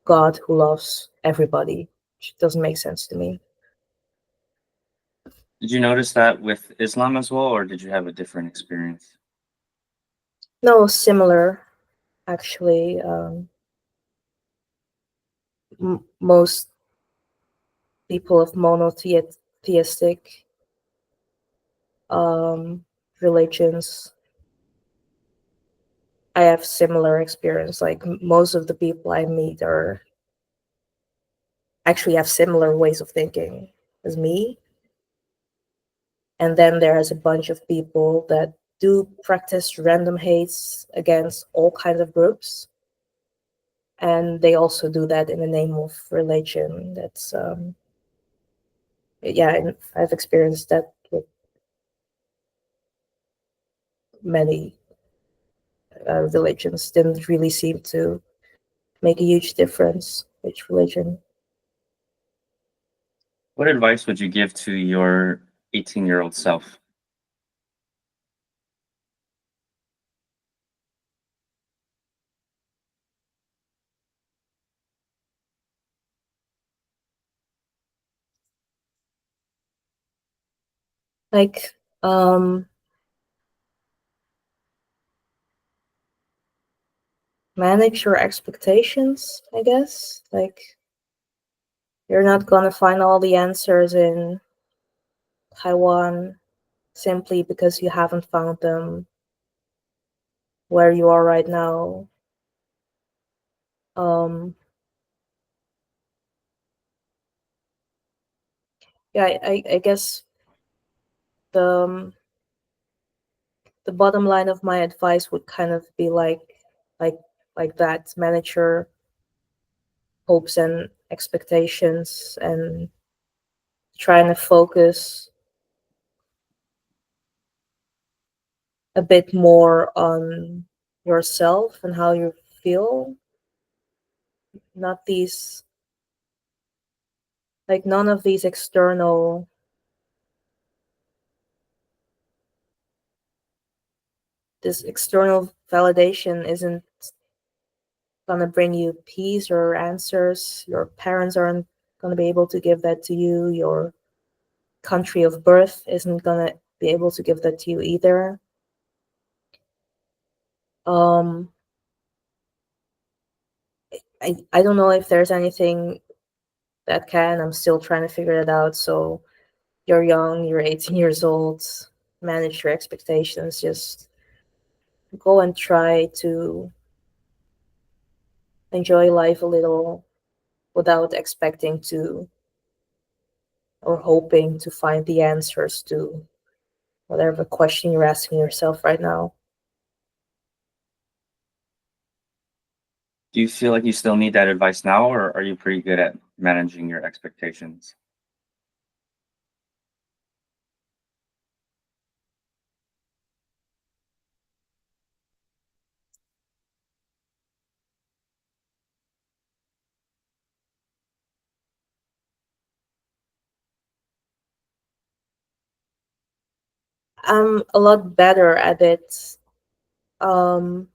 God who loves everybody, which doesn't make sense to me. Did you notice that with Islam as well, or did you have a different experience? No, similar actually. Most people of monotheistic religions, I have similar experience. Like most of the people I meet are actually have similar ways of thinking as me. And then there's a bunch of people that do practice random hates against all kinds of groups. And they also do that in the name of religion. That's, yeah, and I've experienced that with many religions. Didn't really seem to make a huge difference which religion. What advice would you give to your 18-year-old self? Like, manage your expectations, I guess. Like, you're not gonna find all the answers in Taiwan simply because you haven't found them where you are right now. Um, yeah, I guess the the bottom line of my advice would kind of be like like that: manage your hopes and expectations, and trying to focus a bit more on yourself and how you feel, not these, like, none of these external, this external validation isn't gonna bring you peace or answers. Your parents aren't gonna be able to give that to you. Your country of birth isn't gonna be able to give that to you either. Um, I don't know if there's anything that can. I'm still trying to figure it out. So you're young, you're 18 years old, manage your expectations, just go and try to enjoy life a little without expecting to or hoping to find the answers to whatever question you're asking yourself right now. Do you feel like you still need that advice now, or are you pretty good at managing your expectations? I'm a lot better at it um,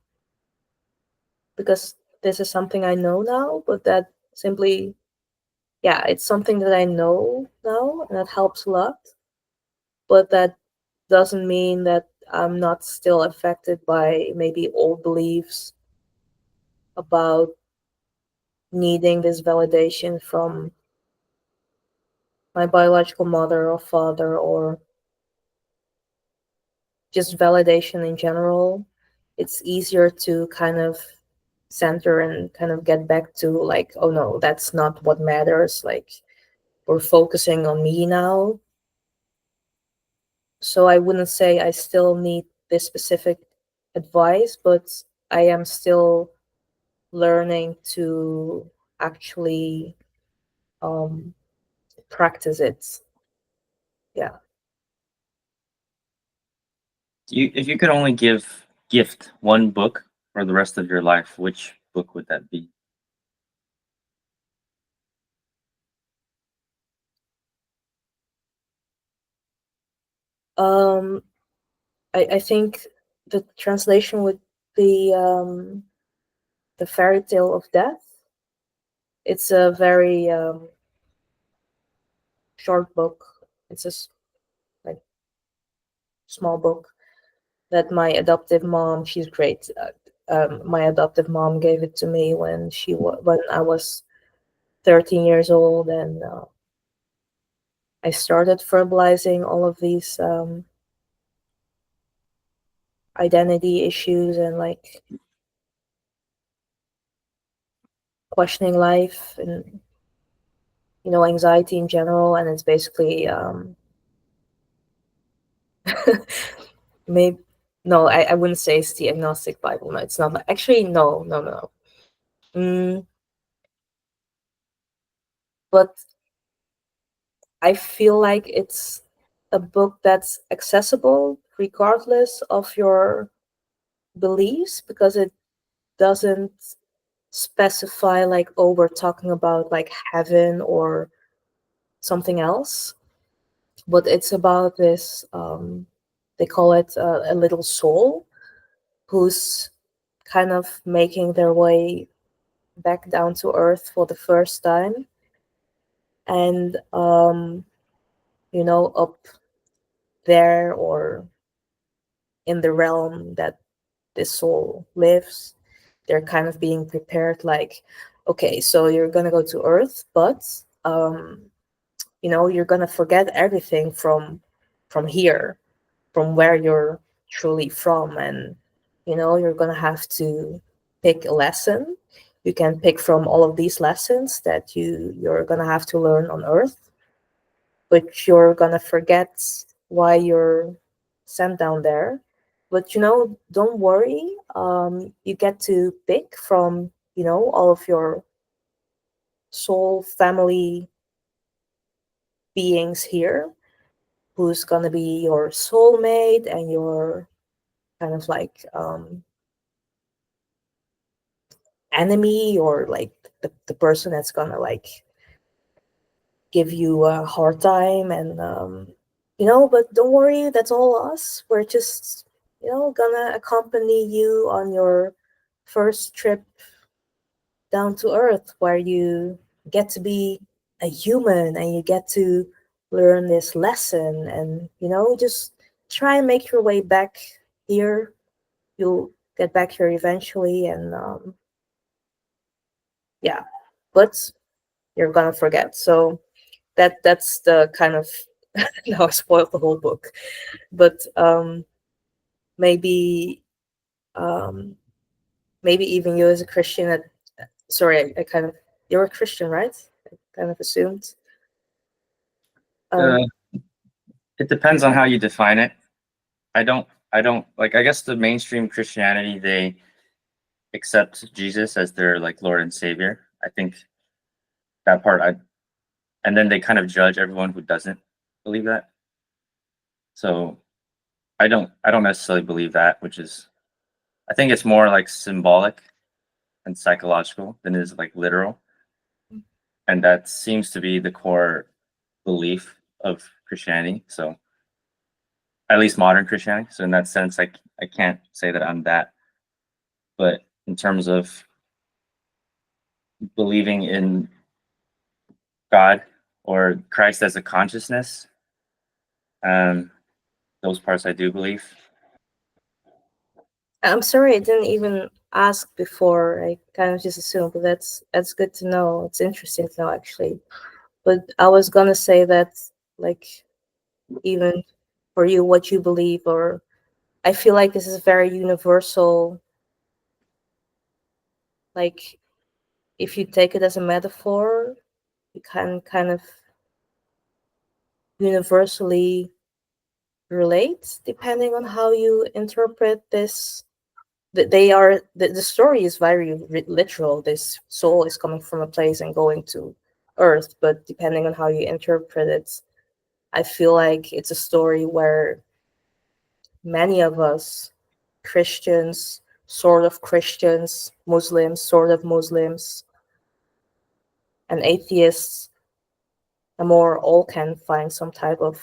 because this is something I know now, but that simply, yeah, it's something that I know now and that helps a lot. But that doesn't mean that I'm not still affected by maybe old beliefs about needing this validation from my biological mother or father, or just validation in general. It's easier to kind of center and kind of get back to like, oh no, that's not what matters. Like, we're focusing on me now. So I wouldn't say I still need this specific advice, but I am still learning to actually um, practice it. Yeah. If you could only gift one book for the rest of your life, which book would that be? Um, I think the translation would be The Fairy Tale of Death. It's a very short book. It's a like small book that my adoptive mom. She's great. My adoptive mom gave it to me when when I was 13 years old, and I started verbalizing all of these identity issues and like questioning life and anxiety in general. And it's basically maybe no, I wouldn't say it's the agnostic Bible. No, it's not. Actually, no, no, no. Mm, but I feel like it's a book that's accessible regardless of your beliefs, because it doesn't specify like, oh, we're talking about like heaven or something else, but it's about this they call it a little soul who's kind of making their way back down to earth for the first time, and up there, or in the realm that this soul lives, they're kind of being prepared like, okay, so you're gonna go to earth, but you're gonna forget everything from here, from where you're truly from, and you're gonna have to pick a lesson. You can pick from all of these lessons that you're gonna have to learn on earth, but you're gonna forget why you're sent down there. But don't worry, you get to pick from all of your soul family beings here, who's gonna be your soulmate and your kind of like enemy, or like the person that's gonna like give you a hard time. And but don't worry, that's all us. We're just gonna accompany you on your first trip down to earth, where you get to be a human and you get to learn this lesson, and just try and make your way back here. You'll get back here eventually, and yeah, but you're gonna forget. So that's the kind of now I spoiled the whole book, but maybe um, maybe even you as a Christian. Sorry, I kind of you're a Christian, right? I kind of assumed. Uh, Um, it depends on how you define it. I don't like, I guess the mainstream Christianity, they accept Jesus as their like Lord and Savior. I think that part I and then they kind of judge everyone who doesn't believe that. So I don't necessarily believe that, which is I think it's more like symbolic and psychological than it is like literal. And that seems to be the core belief of Christianity. So at least modern Christianity. So in that sense, I can't say that I'm that. But in terms of believing in God or Christ as a consciousness, um, those parts I do believe. I'm sorry, I didn't even ask before. I kind of just assumed, but that's good to know. It's interesting to know actually. But I was gonna say that, like, even for you, what you believe, or I feel like this is very universal. Like, if you take it as a metaphor, you can kind of universally relate depending on how you interpret this. That they are the story is very literal. This soul is coming from a place and going to earth, but depending on how you interpret it, I feel like it's a story where many of us, Christians, sort of Christians, Muslims, sort of Muslims, and atheists, and more, all can find some type of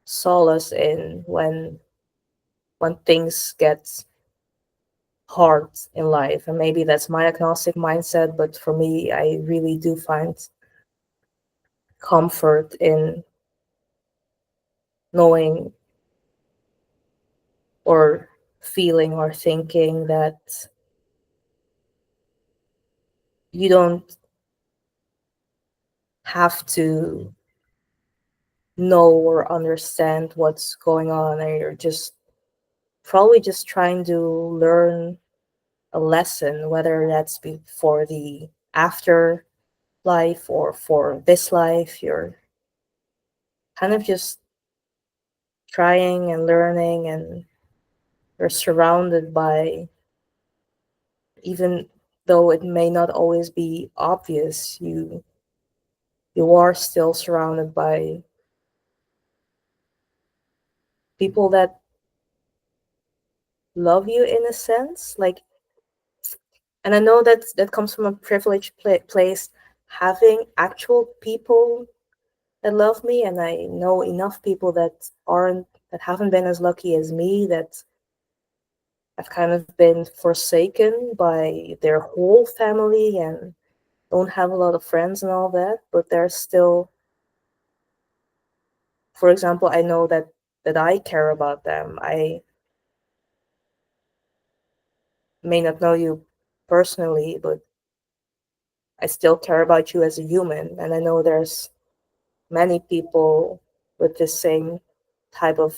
solace in when things get hard in life. And maybe that's my agnostic mindset, but for me, I really do find comfort in knowing or feeling or thinking that you don't have to know or understand what's going on, and you're just probably just trying to learn a lesson, whether that's for the after life or for this life. You're kind of just trying and learning, and you're surrounded by, even though it may not always be obvious, you are still surrounded by people that love you in a sense. Like, and I know that comes from a privileged place, having actual people that love me, and I know enough people that haven't been as lucky as me, that have kind of been forsaken by their whole family and don't have a lot of friends and all that, but they're still, for example, I know that I care about them. I may not know you personally, but I still care about you as a human. And I know there's many people with the same type of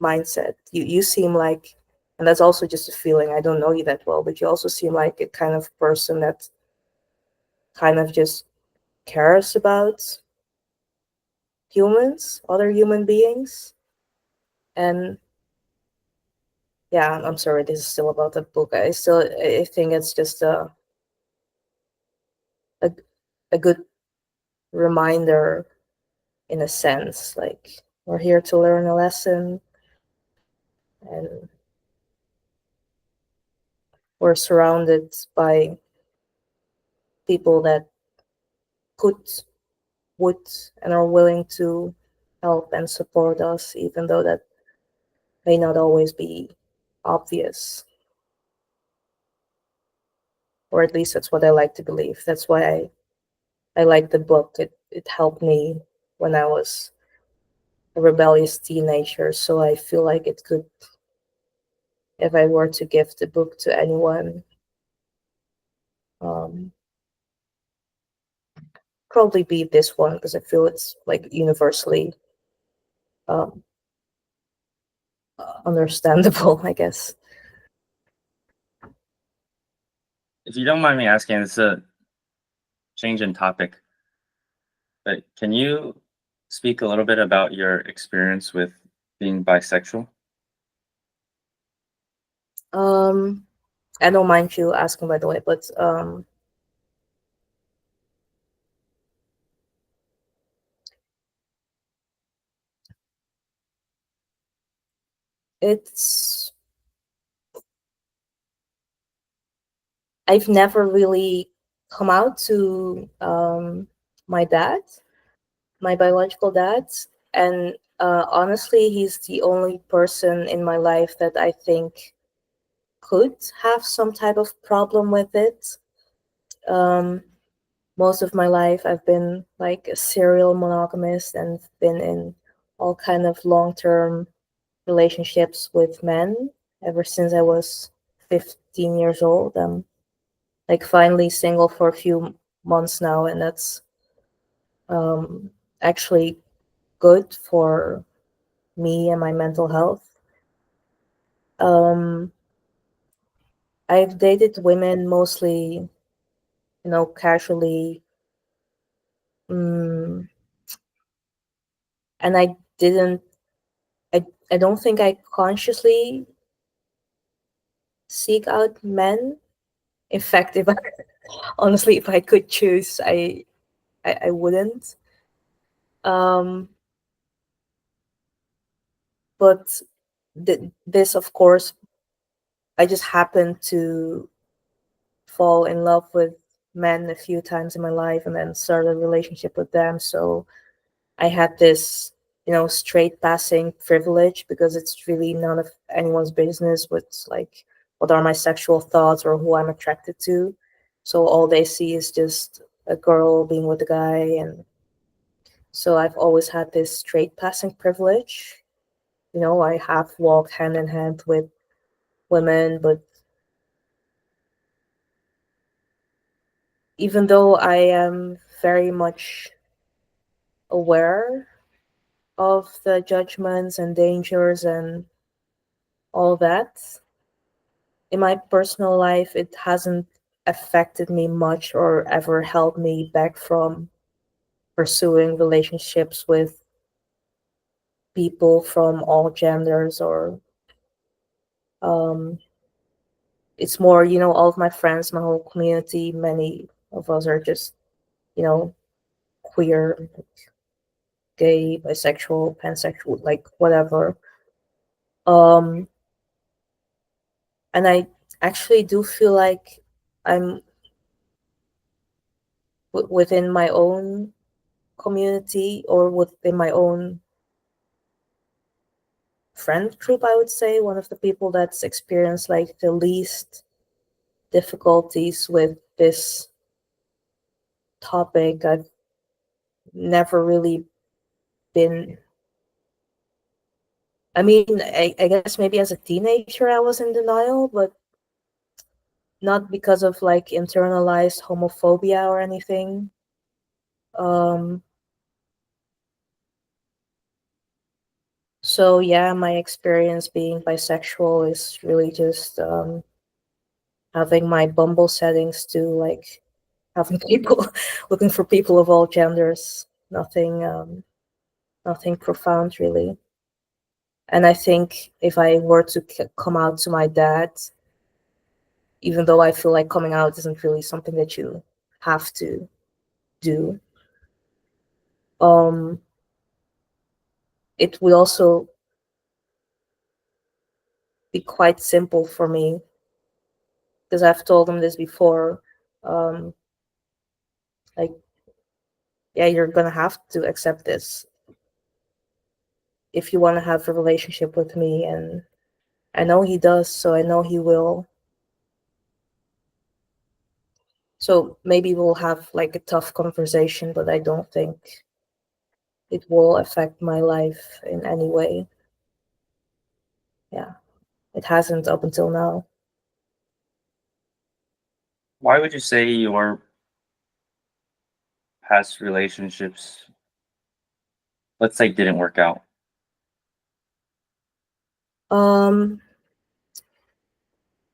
mindset. You seem like, and that's also just a feeling, I don't know you that well, but you also seem like a kind of person that kind of just cares about humans, other human beings. And yeah, I'm sorry, this is still about the book. I think it's just a, a good reminder, in a sense. Like, we're here to learn a lesson, and we're surrounded by people that put would and are willing to help and support us, even though that may not always be obvious. Or at least that's what I like to believe. That's why I like the book. It helped me when I was a rebellious teenager, so I feel like it could if I were to give the book to anyone, um, probably be this one, because I feel it's like universally um, understandable, I guess. If you don't mind me asking, it's a change in topic, but can you speak a little bit about your experience with being bisexual? Um, I don't mind you asking, by the way, but it's I've never really come out to my dad, my biological dad, and honestly, he's the only person in my life that I think could have some type of problem with it. Um, Most of my life, I've been like a serial monogamist and been in all kind of long-term relationships with men ever since I was 15 years old. I'm like finally single for a few months now, and that's um, actually good for me and my mental health. Um, I've dated women mostly, casually, mm, and I don't think I consciously seek out men. In fact, if I honestly, if I could choose, I wouldn't. Um, but this, of course, I just happened to fall in love with men a few times in my life and then start a relationship with them. So I had this, straight passing privilege, because it's really none of anyone's business what's like what are my sexual thoughts or who I'm attracted to. So all they see is just a girl being with a guy, and so I've always had this straight passing privilege. I have walked hand in hand with women, but even though I am very much aware of the judgments and dangers and all that, in my personal life, it hasn't affected me much or ever held me back from pursuing relationships with people from all genders. Or um, it's more, all of my friends, my whole community, many of us are just, you know, queer, gay, bisexual, pansexual, like whatever. Um, and I actually do feel like I'm within my own community or within my own friend group, I would say, one of the people that's experienced like the least difficulties with this topic. I've never really been, I mean, I guess maybe as a teenager I was in denial, but not because of like internalized homophobia or anything. Um, so yeah, my experience being bisexual is really just having my Bumble settings to like having people looking for people of all genders. Nothing profound really. And I think if I were to come out to my dad, even though I feel like coming out isn't really something that you have to do, um, it would also be quite simple for me, because I've told him this before. Um, like, yeah, you're gonna have to accept this if you want to have a relationship with me, and I know he does, so I know he will. So maybe we'll have like a tough conversation, but I don't think it will affect my life in any way. Yeah. It hasn't up until now. Why would you say your past relationships, let's say, didn't work out? Um,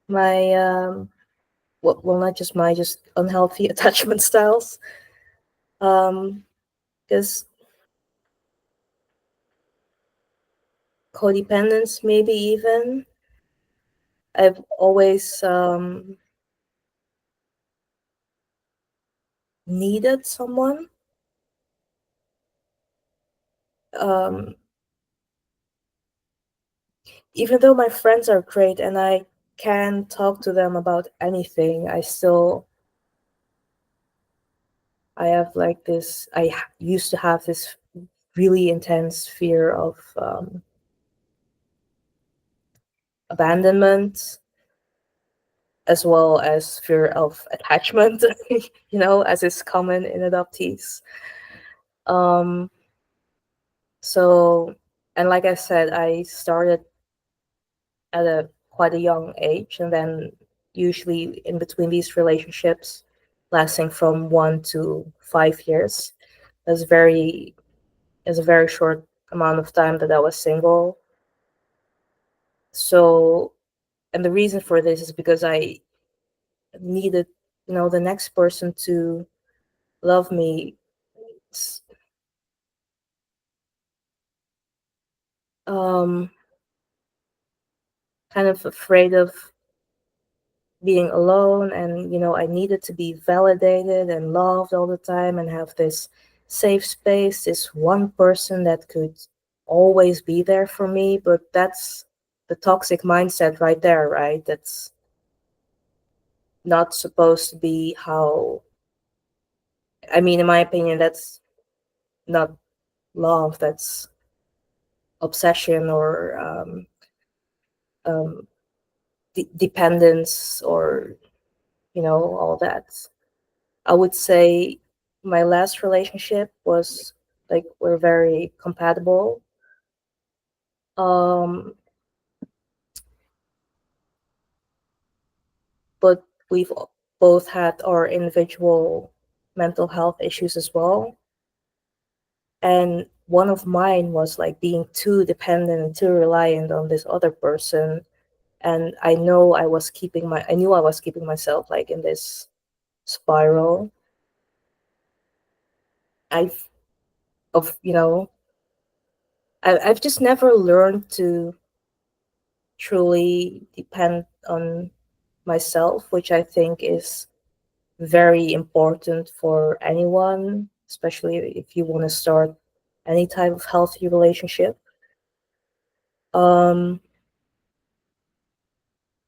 my well, not just my, just unhealthy attachment styles. Because codependence, maybe even. I've always needed someone. Um, even though my friends are great and I can talk to them about anything, I have like this. Used to have this really intense fear of abandonment, as well as fear of attachment. As is common in adoptees. Um, so, and like I said, I started at a quite a young age, and then usually in between these relationships, lasting from 1 to 5 years, is very is a very short amount of time that I was single. So, and the reason for this is because I needed, the next person to love me. Um, kind of afraid of being alone, and I needed to be validated and loved all the time and have this safe space, this one person that could always be there for me. But that's the toxic mindset right there, right? That's not supposed to be how, I mean, in my opinion, that's not love. That's obsession, or um, dependence, or all that. I would say my last relationship was like, we're very compatible. Um, but we've both had our individual mental health issues as well. And one of mine was like being too dependent and too reliant on this other person. And I knew I was keeping myself like in this spiral. I've of I've just never learned to truly depend on myself, which I think is very important for anyone, especially if you want to start any type of healthy relationship. Um,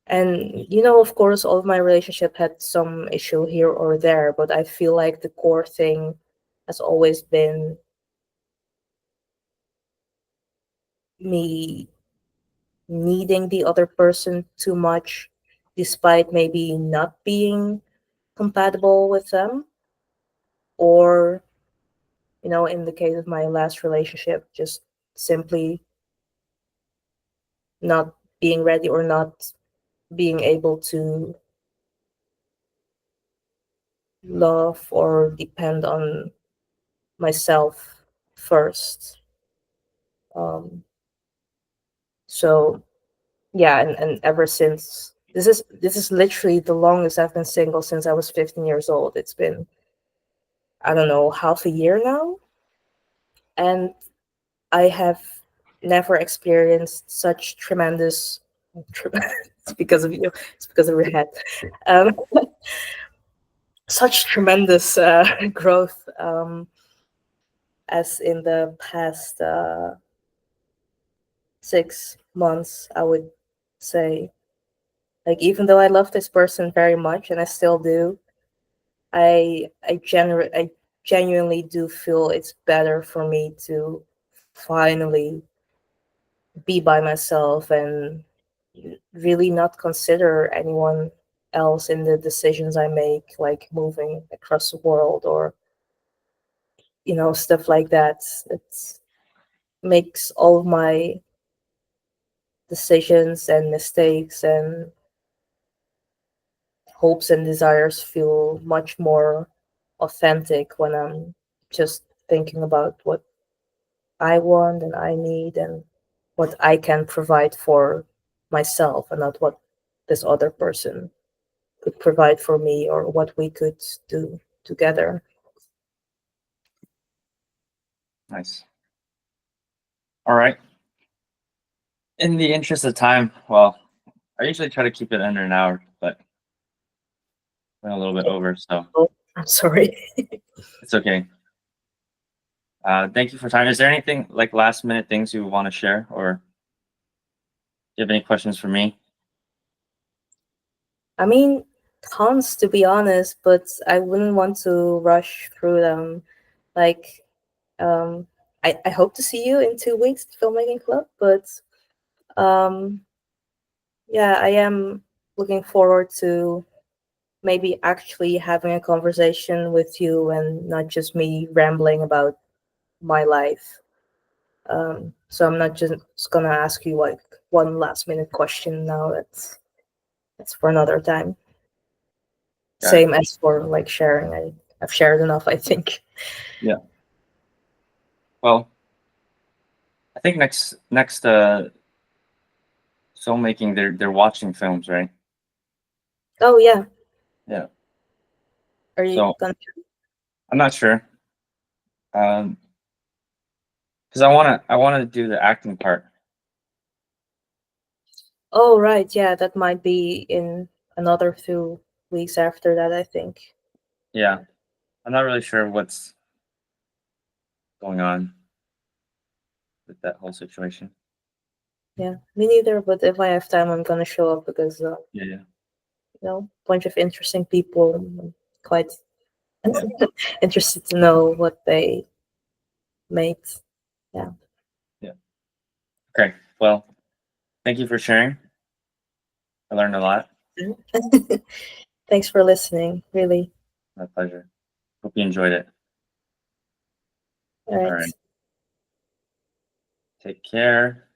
and of course, all of my relationship had some issue here or there, but I feel like the core thing has always been me needing the other person too much, despite maybe not being compatible with them, or in the case of my last relationship, just simply not being ready, or not being able to love or depend on myself first. um so yeah, and ever since, this is literally the longest I've been single, since I was 15 years old. It's been, I don't know, half a year now, and I have never experienced such tremendous it's because of you, it's because of your head. um, Such tremendous growth, as in the past 6 months, I would say. Like, even though I love this person very much, and I still do, I genuinely do feel it's better for me to finally be by myself and really not consider anyone else in the decisions I make, like moving across the world, or stuff like that. It makes all of my decisions and mistakes and hopes and desires feel much more authentic when I'm just thinking about what I want and I need and what I can provide for myself and not what this other person could provide for me or what we could do together. Nice. All right. In the interest of time, well, I usually try to keep it under an hour, but went a little bit over, so Oh, I'm sorry. it's okay. Thank you for time. Is there anything like last minute things you want to share, or do you have any questions for me? I mean, tons to be honest, but I wouldn't want to rush through them. Like, I hope to see you in 2 weeks at Filmmaking Club, but um, yeah, I am looking forward to maybe actually having a conversation with you and not just me rambling about my life. So I'm not just gonna ask you like one last minute question now. That's for another time. Got it. Same as for like sharing. I've shared enough, I think. Yeah. Well, I think next filmmaking, they're watching films, right? Oh yeah. Yeah. Are you So gonna? I'm not sure. Because I wanna do the acting part. Oh right, yeah. That might be in another 2 weeks after that, I think. Yeah. I'm not really sure what's going on with that whole situation. Yeah, me neither. But if I have time, I'm gonna show up because Yeah, yeah, bunch of interesting people. I'm quite interested to know what they made. Yeah. yeah. Okay. Well, thank you for sharing. I learned a lot. Thanks for listening. Really. My pleasure. Hope you enjoyed it. All All right. right. Take care.